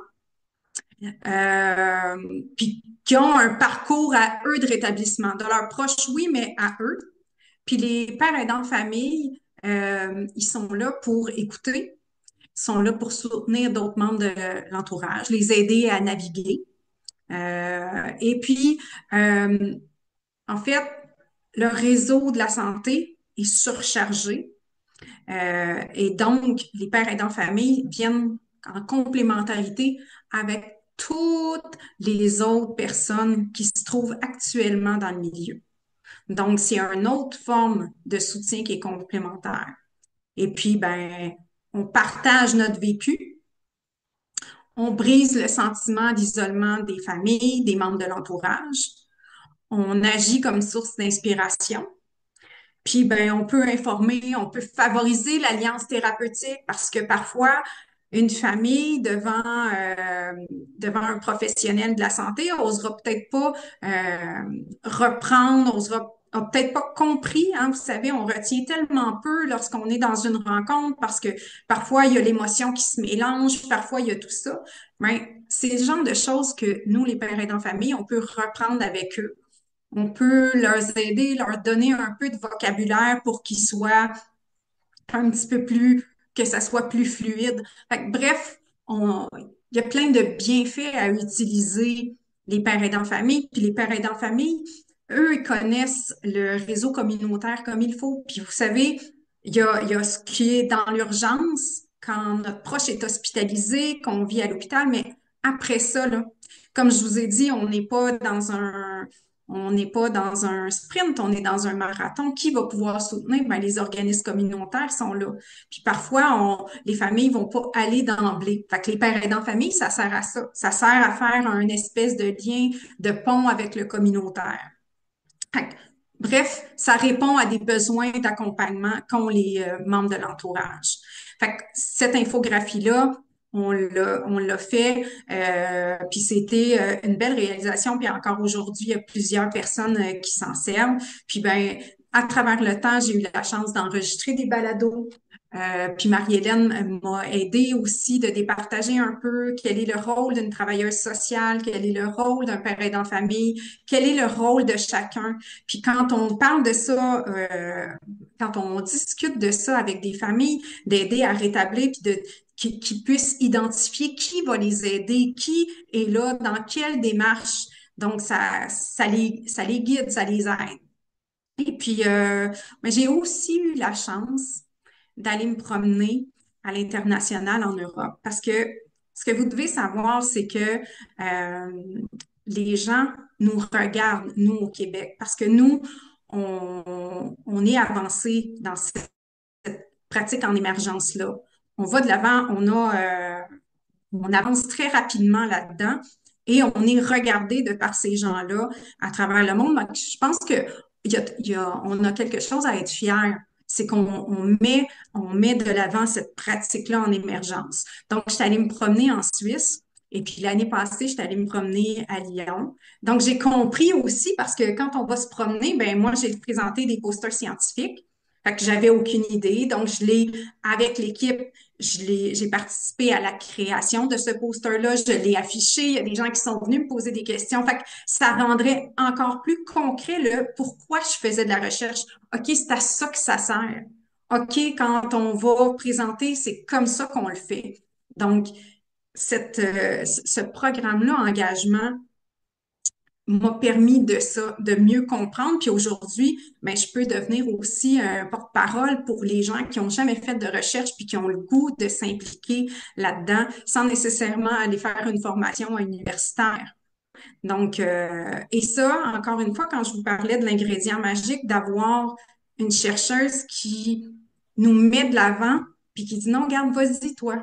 euh, puis qui ont un parcours à eux de rétablissement, de leurs proches, oui, mais à eux. Puis les pères aidants de famille, ils sont là pour écouter, ils sont là pour soutenir d'autres membres de l'entourage, les aider à naviguer. Et puis, en fait, le réseau de la santé est surchargé. Et donc, les pères aidants de famille viennent en complémentarité avec toutes les autres personnes qui se trouvent actuellement dans le milieu. Donc, c'est une autre forme de soutien qui est complémentaire. Et puis, ben, on partage notre vécu, On brise le sentiment d'isolement des familles, des membres de l'entourage. On agit comme source d'inspiration. Puis, ben, on peut informer, on peut favoriser l'alliance thérapeutique parce que parfois, une famille devant un professionnel de la santé osera peut-être pas reprendre, a peut-être pas compris, hein, vous savez, on retient tellement peu lorsqu'on est dans une rencontre parce que parfois il y a l'émotion qui se mélange, parfois il y a tout ça. Mais c'est le genre de choses que nous, les pères aidants famille, on peut reprendre avec eux. On peut leur aider, leur donner un peu de vocabulaire pour qu'ils soient un petit peu plus, que ça soit plus fluide. Fait que, bref, il y a plein de bienfaits à utiliser les pères aidants famille. Puis les pères aidants famille, eux, ils connaissent le réseau communautaire comme il faut. Puis vous savez, il y a ce qui est dans l'urgence, quand notre proche est hospitalisé, qu'on vit à l'hôpital, mais après ça, là, comme je vous ai dit, on n'est pas dans un sprint, on est dans un marathon. Qui va pouvoir soutenir? Ben, les organismes communautaires sont là. Puis parfois, les familles vont pas aller d'emblée. Fait que les pères aidants famille, ça sert à ça. Ça sert à faire un espèce de lien, de pont avec le communautaire. Fait que, bref, ça répond à des besoins d'accompagnement qu'ont les membres de l'entourage. Fait que cette infographie-là, on l'a fait, puis c'était une belle réalisation. Puis encore aujourd'hui, il y a plusieurs personnes qui s'en servent. Puis ben, à travers le temps, j'ai eu la chance d'enregistrer des balados. Puis Marie-Hélène m'a aidé aussi de départager un peu quel est le rôle d'une travailleuse sociale, quel est le rôle d'un père aidant famille, quel est le rôle de chacun. Puis quand on parle de ça, quand on discute de ça avec des familles, d'aider à rétablir, puis qui puissent identifier qui va les aider, qui est là, dans quelle démarche. Donc, ça les guide, ça les aide. Et puis, mais j'ai aussi eu la chance d'aller me promener à l'international en Europe parce que ce que vous devez savoir, c'est que les gens nous regardent, nous, au Québec, parce que nous, on est avancé dans cette pratique en émergence-là. On va de l'avant, on avance très rapidement là-dedans et on est regardé de par ces gens-là à travers le monde. Donc, je pense que on a quelque chose à être fier. C'est on met de l'avant cette pratique-là en émergence. Donc, je suis allée me promener en Suisse. Et puis l'année passée, je suis allée me promener à Lyon. Donc, j'ai compris aussi parce que quand on va se promener, ben moi, j'ai présenté des posters scientifiques. Fait que j'avais aucune idée. Donc, avec l'équipe, j'ai participé à la création de ce poster-là, je l'ai affiché, il y a des gens qui sont venus me poser des questions. Fait que ça rendrait encore plus concret le pourquoi je faisais de la recherche. OK, c'est à ça que ça sert. OK, quand on va présenter, c'est comme ça qu'on le fait. Donc, ce programme-là, engagement, m'a permis de ça, de mieux comprendre. Puis aujourd'hui, ben, je peux devenir aussi un porte-parole pour les gens qui ont jamais fait de recherche puis qui ont le goût de s'impliquer là-dedans sans nécessairement aller faire une formation universitaire. Donc, et ça, encore une fois, quand je vous parlais de l'ingrédient magique, d'avoir une chercheuse qui nous met de l'avant, puis qui dit non, regarde, vas-y, toi.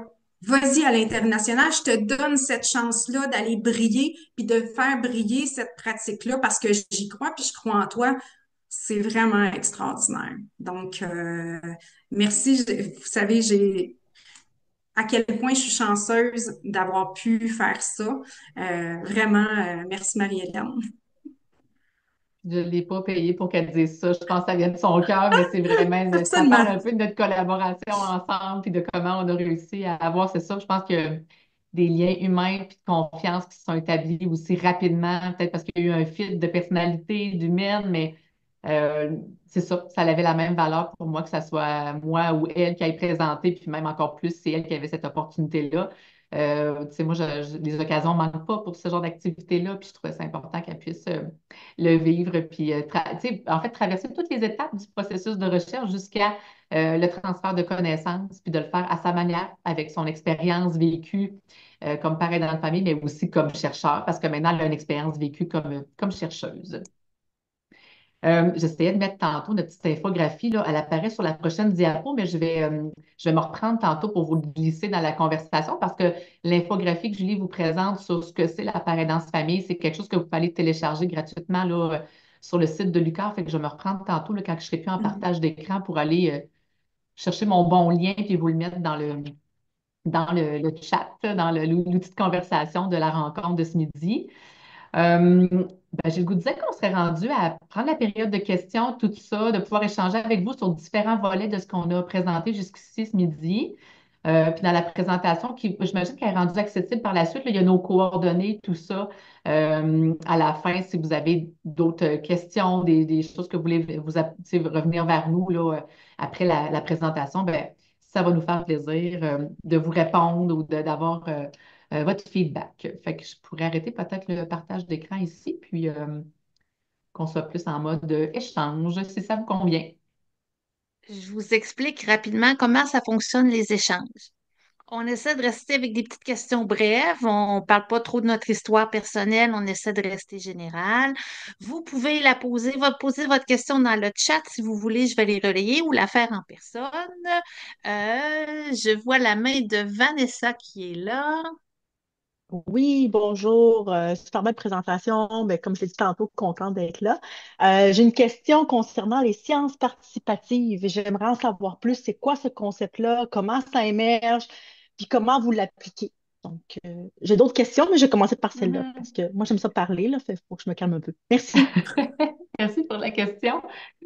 Vas-y à l'international, je te donne cette chance-là d'aller briller, puis de faire briller cette pratique-là parce que j'y crois, puis je crois en toi. C'est vraiment extraordinaire. Donc, merci. Vous savez, à quel point je suis chanceuse d'avoir pu faire ça. Vraiment, merci Marie-Hélène. Je ne l'ai pas payé pour qu'elle dise ça. Je pense que ça vient de son cœur, mais c'est vraiment, ça parle Absolument. un peu de notre collaboration ensemble, puis de comment on a réussi à avoir, c'est ça. Je pense que des liens humains puis de confiance qui se sont établis aussi rapidement, peut-être parce qu'il y a eu un fil de personnalité, d'humaine, mais c'est ça, ça avait la même valeur pour moi que ça soit moi ou elle qui aille présenter, puis même encore plus, c'est elle qui avait cette opportunité-là. Tu sais, moi, les occasions ne manquent pas pour ce genre d'activité-là, puis je trouvais ça important qu'elle puisse le vivre, puis tu sais, en fait, traverser toutes les étapes du processus de recherche jusqu'à le transfert de connaissances, puis de le faire à sa manière, avec son expérience vécue comme parent dans la famille, mais aussi comme chercheur, parce que maintenant, elle a une expérience vécue comme chercheuse. J'essayais de mettre tantôt notre petite infographie, là, elle apparaît sur la prochaine diapo, mais je vais me reprendre tantôt pour vous le glisser dans la conversation parce que l'infographie que Julie vous présente sur ce que c'est la parrainance famille, c'est quelque chose que vous pouvez aller télécharger gratuitement là, sur le site de l'UQAR. Fait que je vais me reprendre tantôt là, quand je serai plus en Mhm. partage d'écran pour aller chercher mon bon lien puis vous le mettre dans le chat, dans l'outil de conversation de la rencontre de ce midi. J'ai le goût de dire qu'on serait rendu à prendre la période de questions, tout ça, de pouvoir échanger avec vous sur différents volets de ce qu'on a présenté jusqu'ici ce midi. Puis dans la présentation, j'imagine qu'elle est rendue accessible par la suite, là, il y a nos coordonnées, tout ça. À la fin, si vous avez d'autres questions, des choses que vous voulez tu sais, revenir vers nous là, après la présentation, ben, ça va nous faire plaisir de vous répondre ou d'avoir votre feedback. Fait que je pourrais arrêter peut-être le partage d'écran ici, puis qu'on soit plus en mode échange, si ça vous convient. Je vous explique rapidement comment ça fonctionne les échanges. On essaie de rester avec des petites questions brèves. On ne parle pas trop de notre histoire personnelle. On essaie de rester général. Vous pouvez poser votre question dans le chat si vous voulez. Je vais les relayer ou la faire en personne. Je vois la main de Vanessa qui est là. Oui, bonjour. Super belle présentation. Ben, comme je l'ai dit tantôt, contente d'être là. J'ai une question concernant les sciences participatives. J'aimerais en savoir plus. C'est quoi ce concept-là? Comment ça émerge? Puis comment vous l'appliquez? Donc, j'ai d'autres questions, mais je vais commencer par celle-là parce Mhm. que moi, j'aime ça parler, là. Faut que je me calme un peu. Merci. Merci pour la question.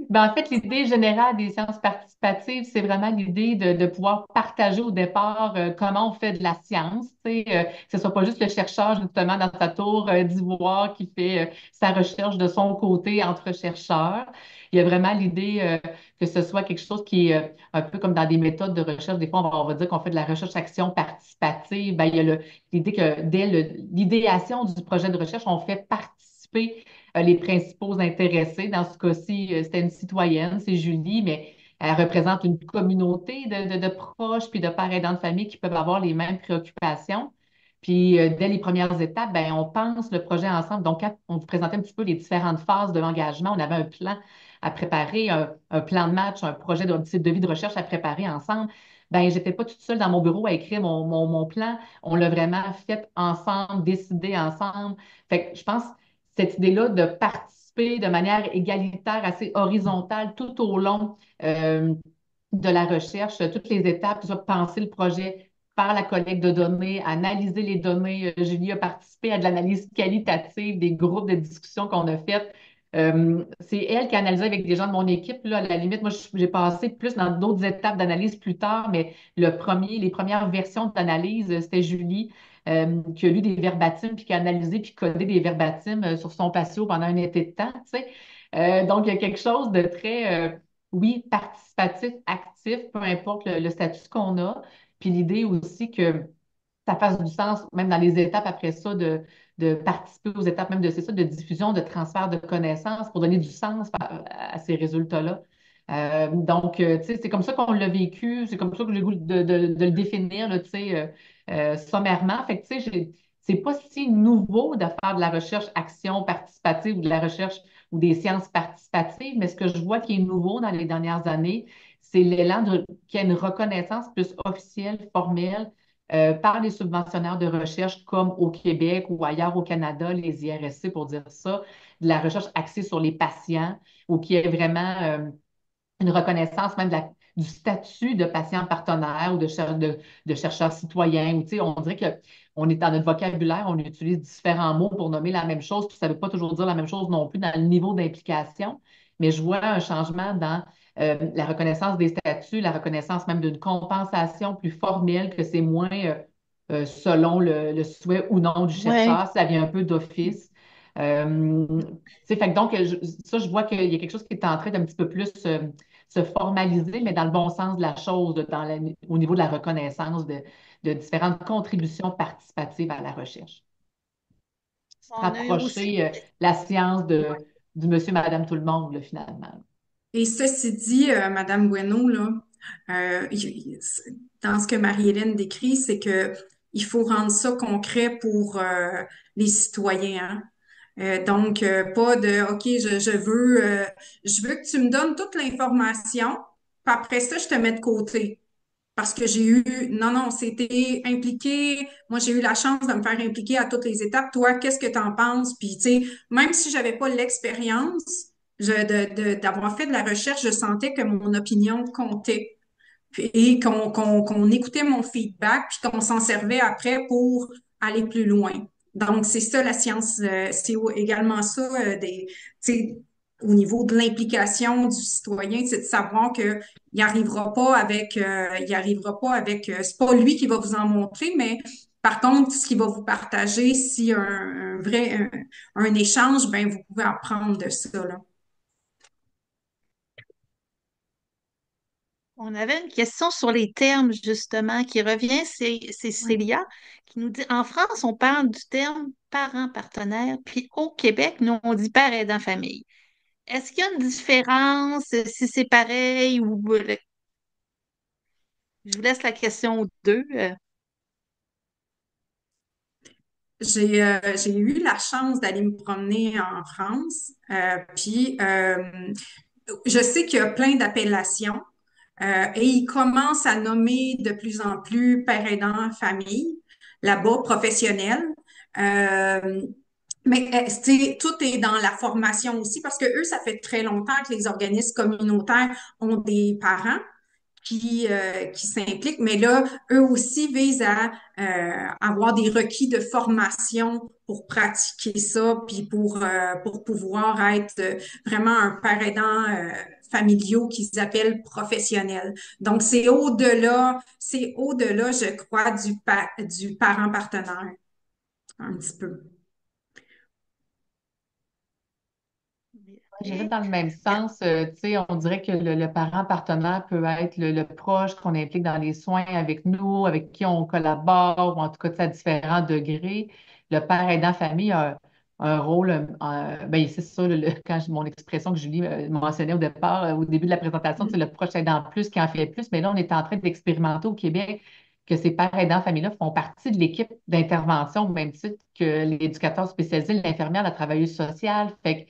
Ben, en fait, l'idée générale des sciences participatives, c'est vraiment l'idée de pouvoir partager au départ comment on fait de la science, tu sais, que ce soit pas juste le chercheur justement dans sa tour d'ivoire qui fait sa recherche de son côté entre chercheurs. Il y a vraiment l'idée que ce soit quelque chose qui est un peu comme dans des méthodes de recherche. Des fois, on va dire qu'on fait de la recherche-action participative. Ben, il y a l'idée que dès l'idéation du projet de recherche, on fait participer les principaux intéressés. Dans ce cas-ci, c'était une citoyenne, c'est Julie, mais elle représente une communauté de proches puis de pères aidants de famille qui peuvent avoir les mêmes préoccupations. Puis, dès les premières étapes, ben, on pense le projet ensemble. Donc, quand on vous présentait un petit peu les différentes phases de l'engagement, on avait un plan à préparer, un plan de match, un projet de vie de recherche à préparer ensemble. Ben, j'étais pas toute seule dans mon bureau à écrire mon plan. On l'a vraiment fait ensemble, décidé ensemble. Fait que je pense cette idée-là de participer de manière égalitaire, assez horizontale tout au long de la recherche, toutes les étapes, que ce soit penser le projet, faire la collecte de données, analyser les données. Julie a participé à de l'analyse qualitative des groupes de discussion qu'on a fait. C'est elle qui a analysé avec des gens de mon équipe. Là, à la limite, moi, j'ai passé plus dans d'autres étapes d'analyse plus tard, mais les premières versions d'analyse, c'était Julie qui a lu des verbatims, puis qui a analysé, puis codé des verbatims sur son patio pendant un été de temps, tu sais. Donc, il y a quelque chose de très, oui, participatif, actif, peu importe le statut qu'on a. Puis l'idée aussi que ça fasse du sens, même dans les étapes après ça, de participer aux étapes même de, c'est ça, de diffusion, de transfert de connaissances pour donner du sens à ces résultats-là. Tu sais, c'est comme ça qu'on l'a vécu, c'est comme ça que j'ai le goût de le définir, là, tu sais, sommairement. Fait que, tu sais, c'est pas si nouveau de faire de la recherche action participative ou de la recherche ou des sciences participatives, mais ce que je vois qui est nouveau dans les dernières années, c'est qu'il y a une reconnaissance plus officielle, formelle, par les subventionnaires de recherche comme au Québec ou ailleurs au Canada, les IRSC pour dire ça, de la recherche axée sur les patients ou qui est vraiment une reconnaissance même du statut de patient partenaire ou de chercheur citoyen. Ou, tu sais, on dirait que on est dans notre vocabulaire, on utilise différents mots pour nommer la même chose, puis ça ne veut pas toujours dire la même chose non plus dans le niveau d'implication. Mais je vois un changement dans la reconnaissance des statuts, la reconnaissance même d'une compensation plus formelle, que c'est moins selon le souhait ou non du Ouais. chercheur, ça vient un peu d'office. Euh, fait que donc, ça, je vois qu'il y a quelque chose qui est en train d'un petit peu plus se formaliser, mais dans le bon sens de la chose, au niveau de la reconnaissance de différentes contributions participatives à la recherche. Se On a eu aussi. rapprocher la science du monsieur, madame, tout le monde, là, finalement. Et ceci dit, Madame Bueno, là, dans ce que Marie-Hélène décrit, c'est que il faut rendre ça concret pour les citoyens, hein. Donc, pas de OK, je veux que tu me donnes toute l'information, puis après ça, je te mets de côté. Parce que non, non, c'était impliqué. Moi, j'ai eu la chance de me faire impliquer à toutes les étapes. Toi, qu'est-ce que tu en penses? Puis, tu sais, même si j'avais pas l'expérience d'avoir fait de la recherche, je sentais que mon opinion comptait et qu'on écoutait mon feedback puis qu'on s'en servait après pour aller plus loin. Donc, c'est ça la science, également ça tu sais, au niveau de l'implication du citoyen, c'est de savoir que il arrivera pas avec, c'est pas lui qui va vous en montrer, mais par contre, ce qu'il va vous partager, si un échange, ben vous pouvez apprendre de ça, là. On avait une question sur les termes, justement, qui revient. C'est Ouais. Célia qui nous dit, en France, on parle du terme parent partenaire, puis au Québec, nous, on dit père aidant famille. Est-ce qu'il y a une différence, si c'est pareil ou je vous laisse la question aux deux. J'ai eu la chance d'aller me promener en France, puis je sais qu'il y a plein d'appellations et ils commencent à nommer de plus en plus père aidant famille là-bas, professionnel. Euh, mais tu sais, tout est dans la formation aussi parce que eux, ça fait très longtemps que les organismes communautaires ont des parents qui s'impliquent, mais là, eux aussi visent à avoir des requis de formation pour pratiquer ça, puis pour pouvoir être vraiment un père aidant familiaux qu'ils appellent professionnels. Donc, c'est au-delà, je crois, du parent partenaire, un petit peu. J'irais Ok. dans le même sens, tu sais, on dirait que le parent partenaire peut être le proche qu'on implique dans les soins avec nous, avec qui on collabore, ou en tout cas, tu sais, à différents degrés. Le père aidant famille a un rôle, ben, c'est ça, mon expression que Julie mentionnait au départ, au début de la présentation, c'est le proche aidant plus qui en fait plus, mais là, on est en train d'expérimenter au Québec que ces pères aidants famille-là font partie de l'équipe d'intervention au même titre que l'éducateur spécialisé, l'infirmière, la travailleuse sociale. Fait que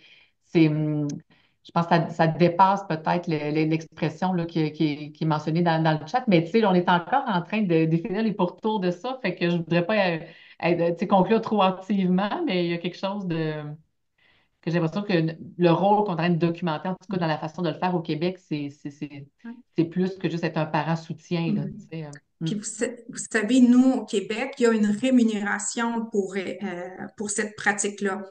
je pense que ça dépasse peut-être l'expression là, qui est mentionnée dans le chat, mais tu sais, là, on est encore en train de définir les pourtours de ça, fait que je ne voudrais pas tu sais, conclure trop hâtivement, mais il y a quelque chose que j'ai l'impression que le rôle qu'on est en train de documenter, en tout cas dans la façon de le faire au Québec, c'est plus que juste être un parent soutien, là, tu Mhm. sais. Puis vous savez, nous, au Québec, il y a une rémunération pour cette pratique-là.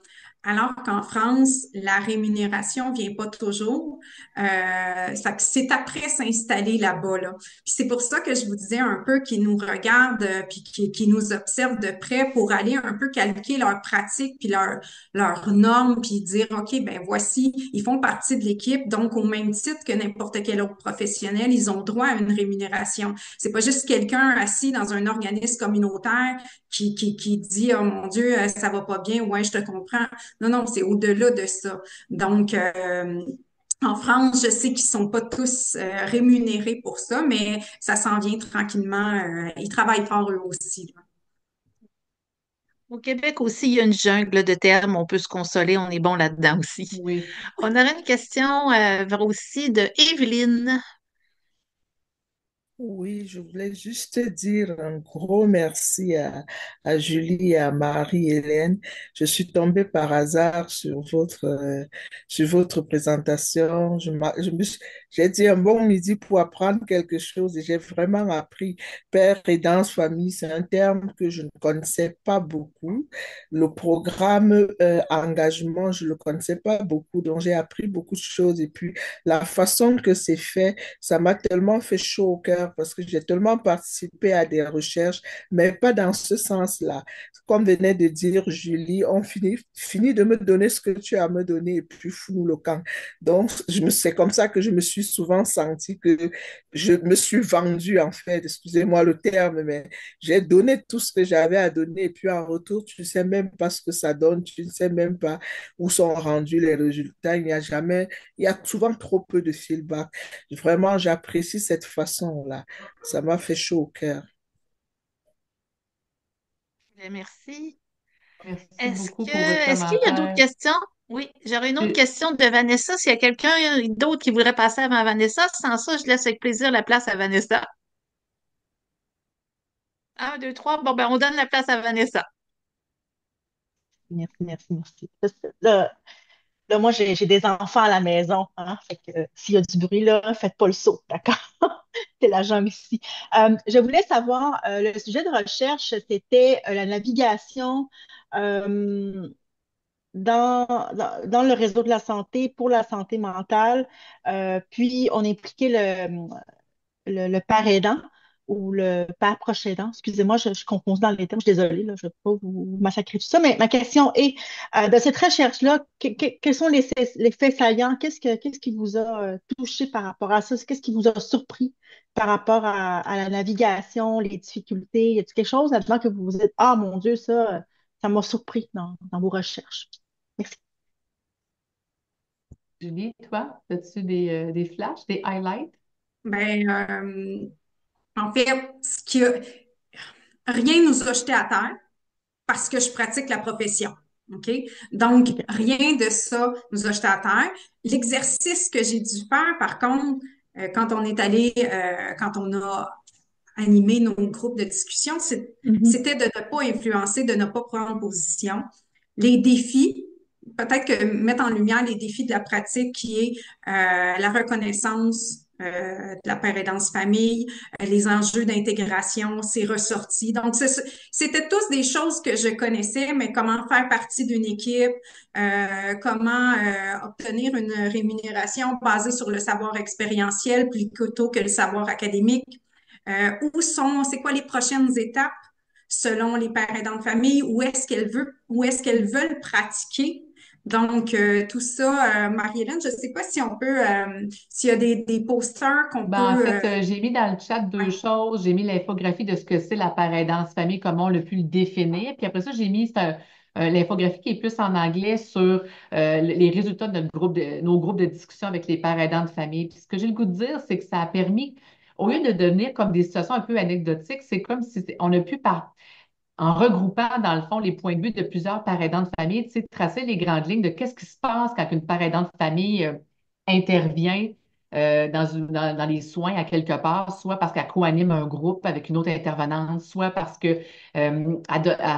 Alors qu'en France, la rémunération vient pas toujours. C'est après s'installer là-bas, là. Puis c'est pour ça que je vous disais un peu qu'ils nous regardent, puis qui nous observent de près pour aller un peu calquer leurs pratiques, puis leurs normes, puis dire, OK, ben voici, ils font partie de l'équipe, donc au même titre que n'importe quel autre professionnel, ils ont droit à une rémunération. C'est pas juste quelqu'un assis dans un organisme communautaire qui dit, oh mon Dieu, ça va pas bien, ouais, je te comprends. Non, non, c'est au-delà de ça. Donc, en France, je sais qu'ils sont pas tous rémunérés pour ça, mais ça s'en vient tranquillement. Ils travaillent fort eux aussi, là. Au Québec aussi, il y a une jungle de termes, on peut se consoler, on est bon là-dedans aussi. Oui. On aurait une question aussi de Evelyne. Oui, je voulais juste dire un gros merci à Julie et à Marie-Hélène. Je suis tombée par hasard sur votre présentation. J'ai dit un bon midi pour apprendre quelque chose et j'ai vraiment appris père et danse famille. C'est un terme que je ne connaissais pas beaucoup. Le programme engagement, je ne le connaissais pas beaucoup. Donc, j'ai appris beaucoup de choses et puis la façon que c'est fait, ça m'a tellement fait chaud au cœur parce que j'ai tellement participé à des recherches, mais pas dans ce sens-là. Comme venait de dire Julie, finit de me donner ce que tu as à me donner et puis fous le camp. Donc, c'est comme ça que je me suis souvent sentie que je me suis vendue, en fait, excusez-moi le terme, mais j'ai donné tout ce que j'avais à donner et puis en retour, tu ne sais même pas ce que ça donne, tu ne sais même pas où sont rendus les résultats. Il y a souvent trop peu de feedback. Vraiment, j'apprécie cette façon-là. Ça m'a fait chaud au cœur. Merci. Merci Est-ce beaucoup pour votre est-ce qu'il y a d'autres commentaire. questions? Oui, j'aurais une autre Euh, question de Vanessa. S'il y a quelqu'un d'autre qui voudrait passer avant Vanessa, sans ça, je laisse avec plaisir la place à Vanessa. Un, deux, trois. Bon, ben, on donne la place à Vanessa. Merci, merci, merci. Là, moi, j'ai des enfants à la maison, hein, fait que s'il y a du bruit, là, faites pas le saut, d'accord? C'est la jambe ici. Je voulais savoir, le sujet de recherche, c'était la navigation euh, dans le réseau de la santé pour la santé mentale. Puis, on impliquait le père aidant ou le père proche aidant. Excusez-moi, je confonds dans les termes, je suis désolée, là, je ne vais pas vous massacrer tout ça, mais ma question est, de cette recherche-là, quels sont les faits saillants? Qu'est-ce qui vous a touché par rapport à ça? Qu'est-ce qui vous a surpris par rapport à la navigation, les difficultés? Y a-t-il quelque chose là-dedans que vous vous dites, ah mon Dieu, ça m'a surpris dans vos recherches? Merci. Julie, toi, as-tu des flashs, des highlights? Ben, en fait, rien nous a jeté à terre parce que je pratique la profession. OK? Donc, OK. rien de ça nous a jeté à terre. L'exercice que j'ai dû faire, par contre, quand on a animé nos groupes de discussion, Mhm. c'était de ne pas influencer, de ne pas prendre position. Les défis, peut-être que mettre en lumière les défis de la pratique qui est la reconnaissance de la parentance famille, les enjeux d'intégration, c'est ressorti. Donc, c'était tous des choses que je connaissais, mais comment faire partie d'une équipe, comment obtenir une rémunération basée sur le savoir expérientiel plutôt que le savoir académique. C'est quoi les prochaines étapes selon les parents aidants de famille, où est-ce qu'elles veulent pratiquer. Donc, tout ça, Marie-Hélène, je ne sais pas si on peut, s'il y a des posters qu'on Ben, en peut, fait, j'ai mis dans le chat deux ouais. choses. J'ai mis l'infographie de ce que c'est la parentance famille, comment on l'a pu le définir. Puis après ça, j'ai mis l'infographie qui est plus en anglais sur les résultats de nos groupes de discussion avec les parents aidants de famille. Puis ce que j'ai le goût de dire, c'est que ça a permis, au lieu de devenir comme des situations un peu anecdotiques, c'est comme si on a pu, en regroupant, dans le fond, les points de vue de plusieurs parents aidants de famille, tu sais, tracer les grandes lignes de qu'est-ce qui se passe quand une parent aidant de famille intervient dans les soins à quelque part, soit parce qu'elle co-anime un groupe avec une autre intervenante, soit parce que, elle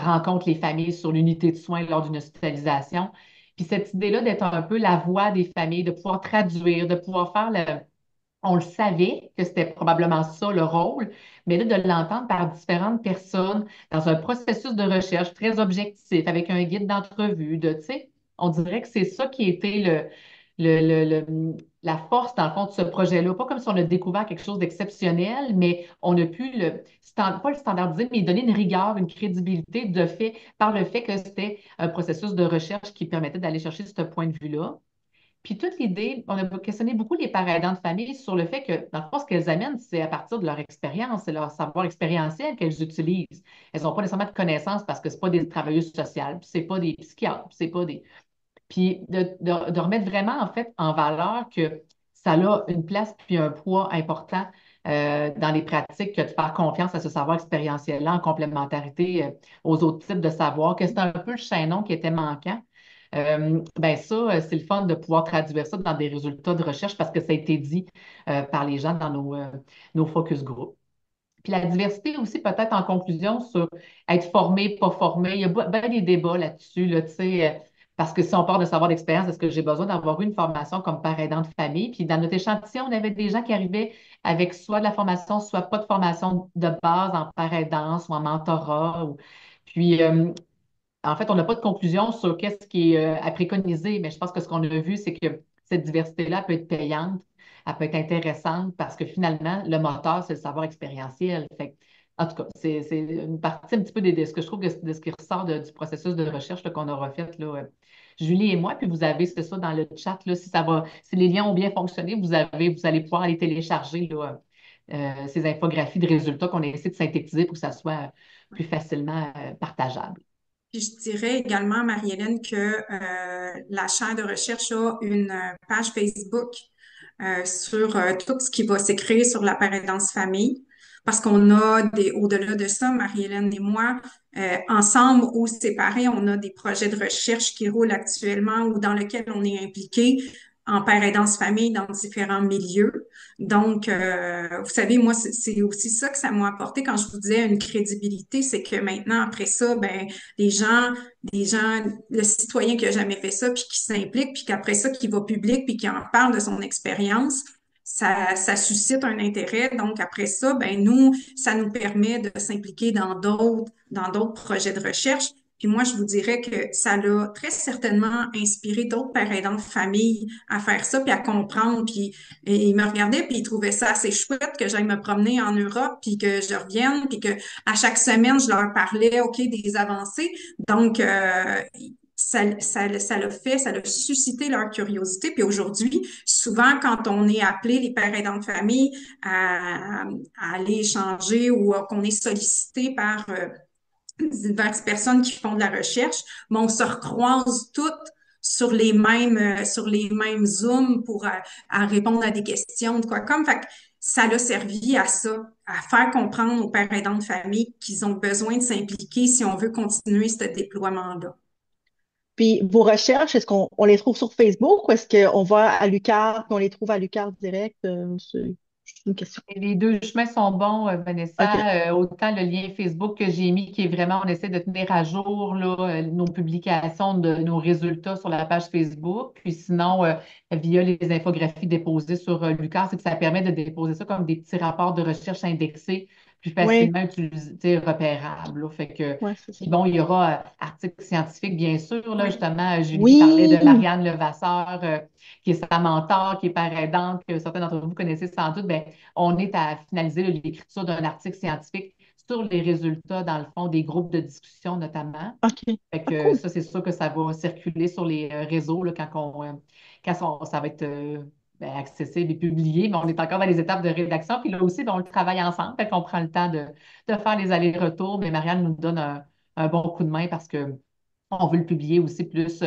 rencontre les familles sur l'unité de soins lors d'une hospitalisation. Puis cette idée-là d'être un peu la voix des familles, de pouvoir traduire, de pouvoir faire on le savait que c'était probablement ça le rôle, mais là, de l'entendre par différentes personnes dans un processus de recherche très objectif, avec un guide d'entrevue, tu sais, on dirait que c'est ça qui était la force, dans le fond, de ce projet-là. Pas comme si on a découvert quelque chose d'exceptionnel, mais on a pu pas le standardiser, mais donner une rigueur, une crédibilité par le fait que c'était un processus de recherche qui permettait d'aller chercher ce point de vue-là. Puis toute l'idée, on a questionné beaucoup les parents aidants de famille sur le fait que, dans le fond, ce qu'elles amènent, c'est à partir de leur expérience, c'est leur savoir expérientiel qu'elles utilisent. Elles n'ont pas nécessairement de connaissances parce que ce pas des travailleuses sociales, puis c'est pas des psychiatres, puis c'est pas des... Puis de remettre vraiment, en fait, en valeur que ça a une place puis un poids important dans les pratiques, que de faire confiance à ce savoir expérientiel-là en complémentarité aux autres types de savoirs, que c'est un peu le chaînon qui était manquant. Ben ça, c'est le fun de pouvoir traduire ça dans des résultats de recherche parce que ça a été dit par les gens dans nos focus group. Puis la diversité aussi, peut-être en conclusion, sur être formé, pas formé. Il y a bien des débats là-dessus, là, tu sais, parce que si on part de savoir d'expérience, est-ce que j'ai besoin d'avoir une formation comme parent aidant de famille? Puis dans notre échantillon, on avait des gens qui arrivaient avec soit de la formation, soit pas de formation de base en parent aidance ou en mentorat. Puis, en fait, on n'a pas de conclusion sur qu'est-ce qui est à préconiser, mais je pense que ce qu'on a vu, c'est que cette diversité-là peut être payante, elle peut être intéressante parce que finalement, le moteur, c'est le savoir expérientiel. Fait en tout cas, c'est une partie un petit peu de ce que je trouve de ce qui ressort du processus de recherche là, qu'on aura fait, là, Julie et moi. Puis vous avez, c'est ça, dans le chat, là, si ça va, si les liens ont bien fonctionné, vous allez pouvoir aller télécharger là, ces infographies de résultats qu'on a essayé de synthétiser pour que ça soit plus facilement partageable. Puis je dirais également, Marie-Hélène, que la chaire de recherche a une page Facebook sur tout ce qui va s'écrire sur la parentance famille. parce qu'on a au-delà de ça, Marie-Hélène et moi, ensemble ou séparés, on a des projets de recherche qui roulent actuellement ou dans lesquels on est impliqué en père aidance famille dans différents milieux. Donc, vous savez, moi, c'est aussi ça que ça m'a apporté quand je vous disais une crédibilité, c'est que maintenant, après ça, ben, les gens, le citoyen qui a jamais fait ça, puis qui s'implique, puis qu'après ça, qui va public, puis qui en parle de son expérience, ça suscite un intérêt. Donc, après ça, ben, nous, ça nous permet de s'impliquer dans d'autres projets de recherche. Puis moi, je vous dirais que ça l'a très certainement inspiré d'autres pères aidants de famille à faire ça, puis à comprendre. Puis et ils me regardaient, puis ils trouvaient ça assez chouette que j'aille me promener en Europe, puis que je revienne, puis que à chaque semaine, je leur parlais, OK, des avancées. Donc, ça l'a suscité leur curiosité. Puis aujourd'hui, souvent, quand on est appelé, les pères aidants de famille, à aller échanger ou qu'on est sollicité par diverses personnes qui font de la recherche, mais on se recroise toutes sur les mêmes Zooms pour à répondre à des questions, de quoi comme. Fait que ça l'a servi à ça, à faire comprendre aux pères aidants de famille qu'ils ont besoin de s'impliquer si on veut continuer ce déploiement-là. Puis vos recherches, est-ce qu'on on les trouve sur Facebook ou est-ce qu'on va à l'UQAR puis on les trouve à l'UQAR direct? C'est juste une question. Et les deux chemins sont bons, OK. Vanessa. Autant le lien Facebook que j'ai mis, qui est vraiment, on essaie de tenir à jour là, nos publications de nos résultats sur la page Facebook. Puis sinon, via les infographies déposées sur Lucar, c'est que ça permet de déposer ça comme des petits rapports de recherche indexés, plus Oui, facilement utilisés, repérables, là. Fait que, ouais, c'est ça. puis bon, il y aura articles scientifiques, bien sûr. Là, Oui. justement, Julie parlait de Oui, Marianne Levasseur, qui est sa mentor, qui est père aidante, que certains d'entre vous connaissez sans doute. Ben, on est à finaliser l'écriture d'un article scientifique sur les résultats, dans le fond, des groupes de discussion notamment. OK. Fait Ah, que cool. ça, c'est sûr que ça va circuler sur les réseaux là, quand ça va être accessible et publié. Mais on est encore dans les étapes de rédaction. Puis là aussi, ben, on le travaille ensemble. Fait qu'on prend le temps de faire les allers-retours. Mais Marianne nous donne un bon coup de main parce que on veut le publier aussi plus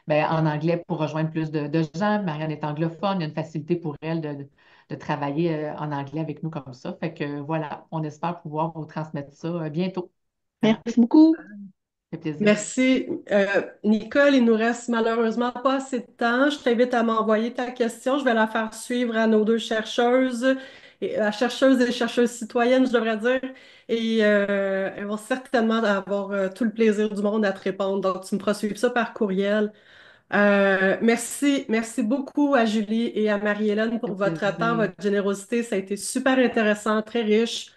en anglais pour rejoindre plus de gens. Marianne est anglophone, il y a une facilité pour elle de travailler en anglais avec nous comme ça. Fait que voilà, on espère pouvoir vous transmettre ça bientôt. Ça Merci beaucoup. fait plaisir. Merci. Nicole, il nous reste malheureusement pas assez de temps. Je t'invite à m'envoyer ta question. Je vais la faire suivre à nos deux chercheuses, et, à chercheuses et chercheuses citoyennes, je devrais dire. Et elles vont certainement avoir tout le plaisir du monde à te répondre. Donc, tu me feras suivre ça par courriel. Merci beaucoup à Julie et à Marie-Hélène Ça pour fait votre temps, plaisir. votre générosité. Ça a été super intéressant, très riche.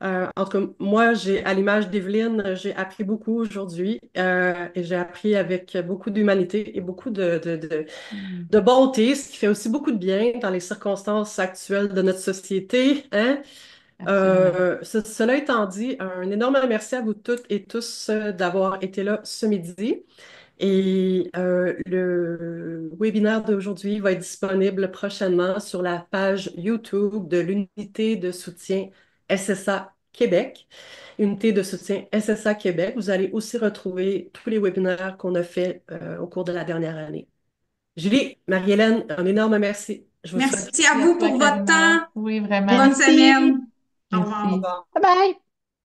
En tout cas, moi, à l'image d'Evelyne, j'ai appris beaucoup aujourd'hui et j'ai appris avec beaucoup d'humanité et beaucoup Mm. de bonté, ce qui fait aussi beaucoup de bien dans les circonstances actuelles de notre société, hein? Absolument. Cela étant dit, un énorme merci à vous toutes et tous d'avoir été là ce midi. Et le webinaire d'aujourd'hui va être disponible prochainement sur la page YouTube de l'unité de soutien SSA Québec. Unité de soutien SSA Québec. Vous allez aussi retrouver tous les webinaires qu'on a fait au cours de la dernière année. Julie, Marie-Hélène, un énorme merci. Je vous souhaite Merci à Merci à vous toi, pour votre Karina. temps. Oui, vraiment. Bonne Merci. semaine. Au au revoir. Merci. revoir. Bye bye.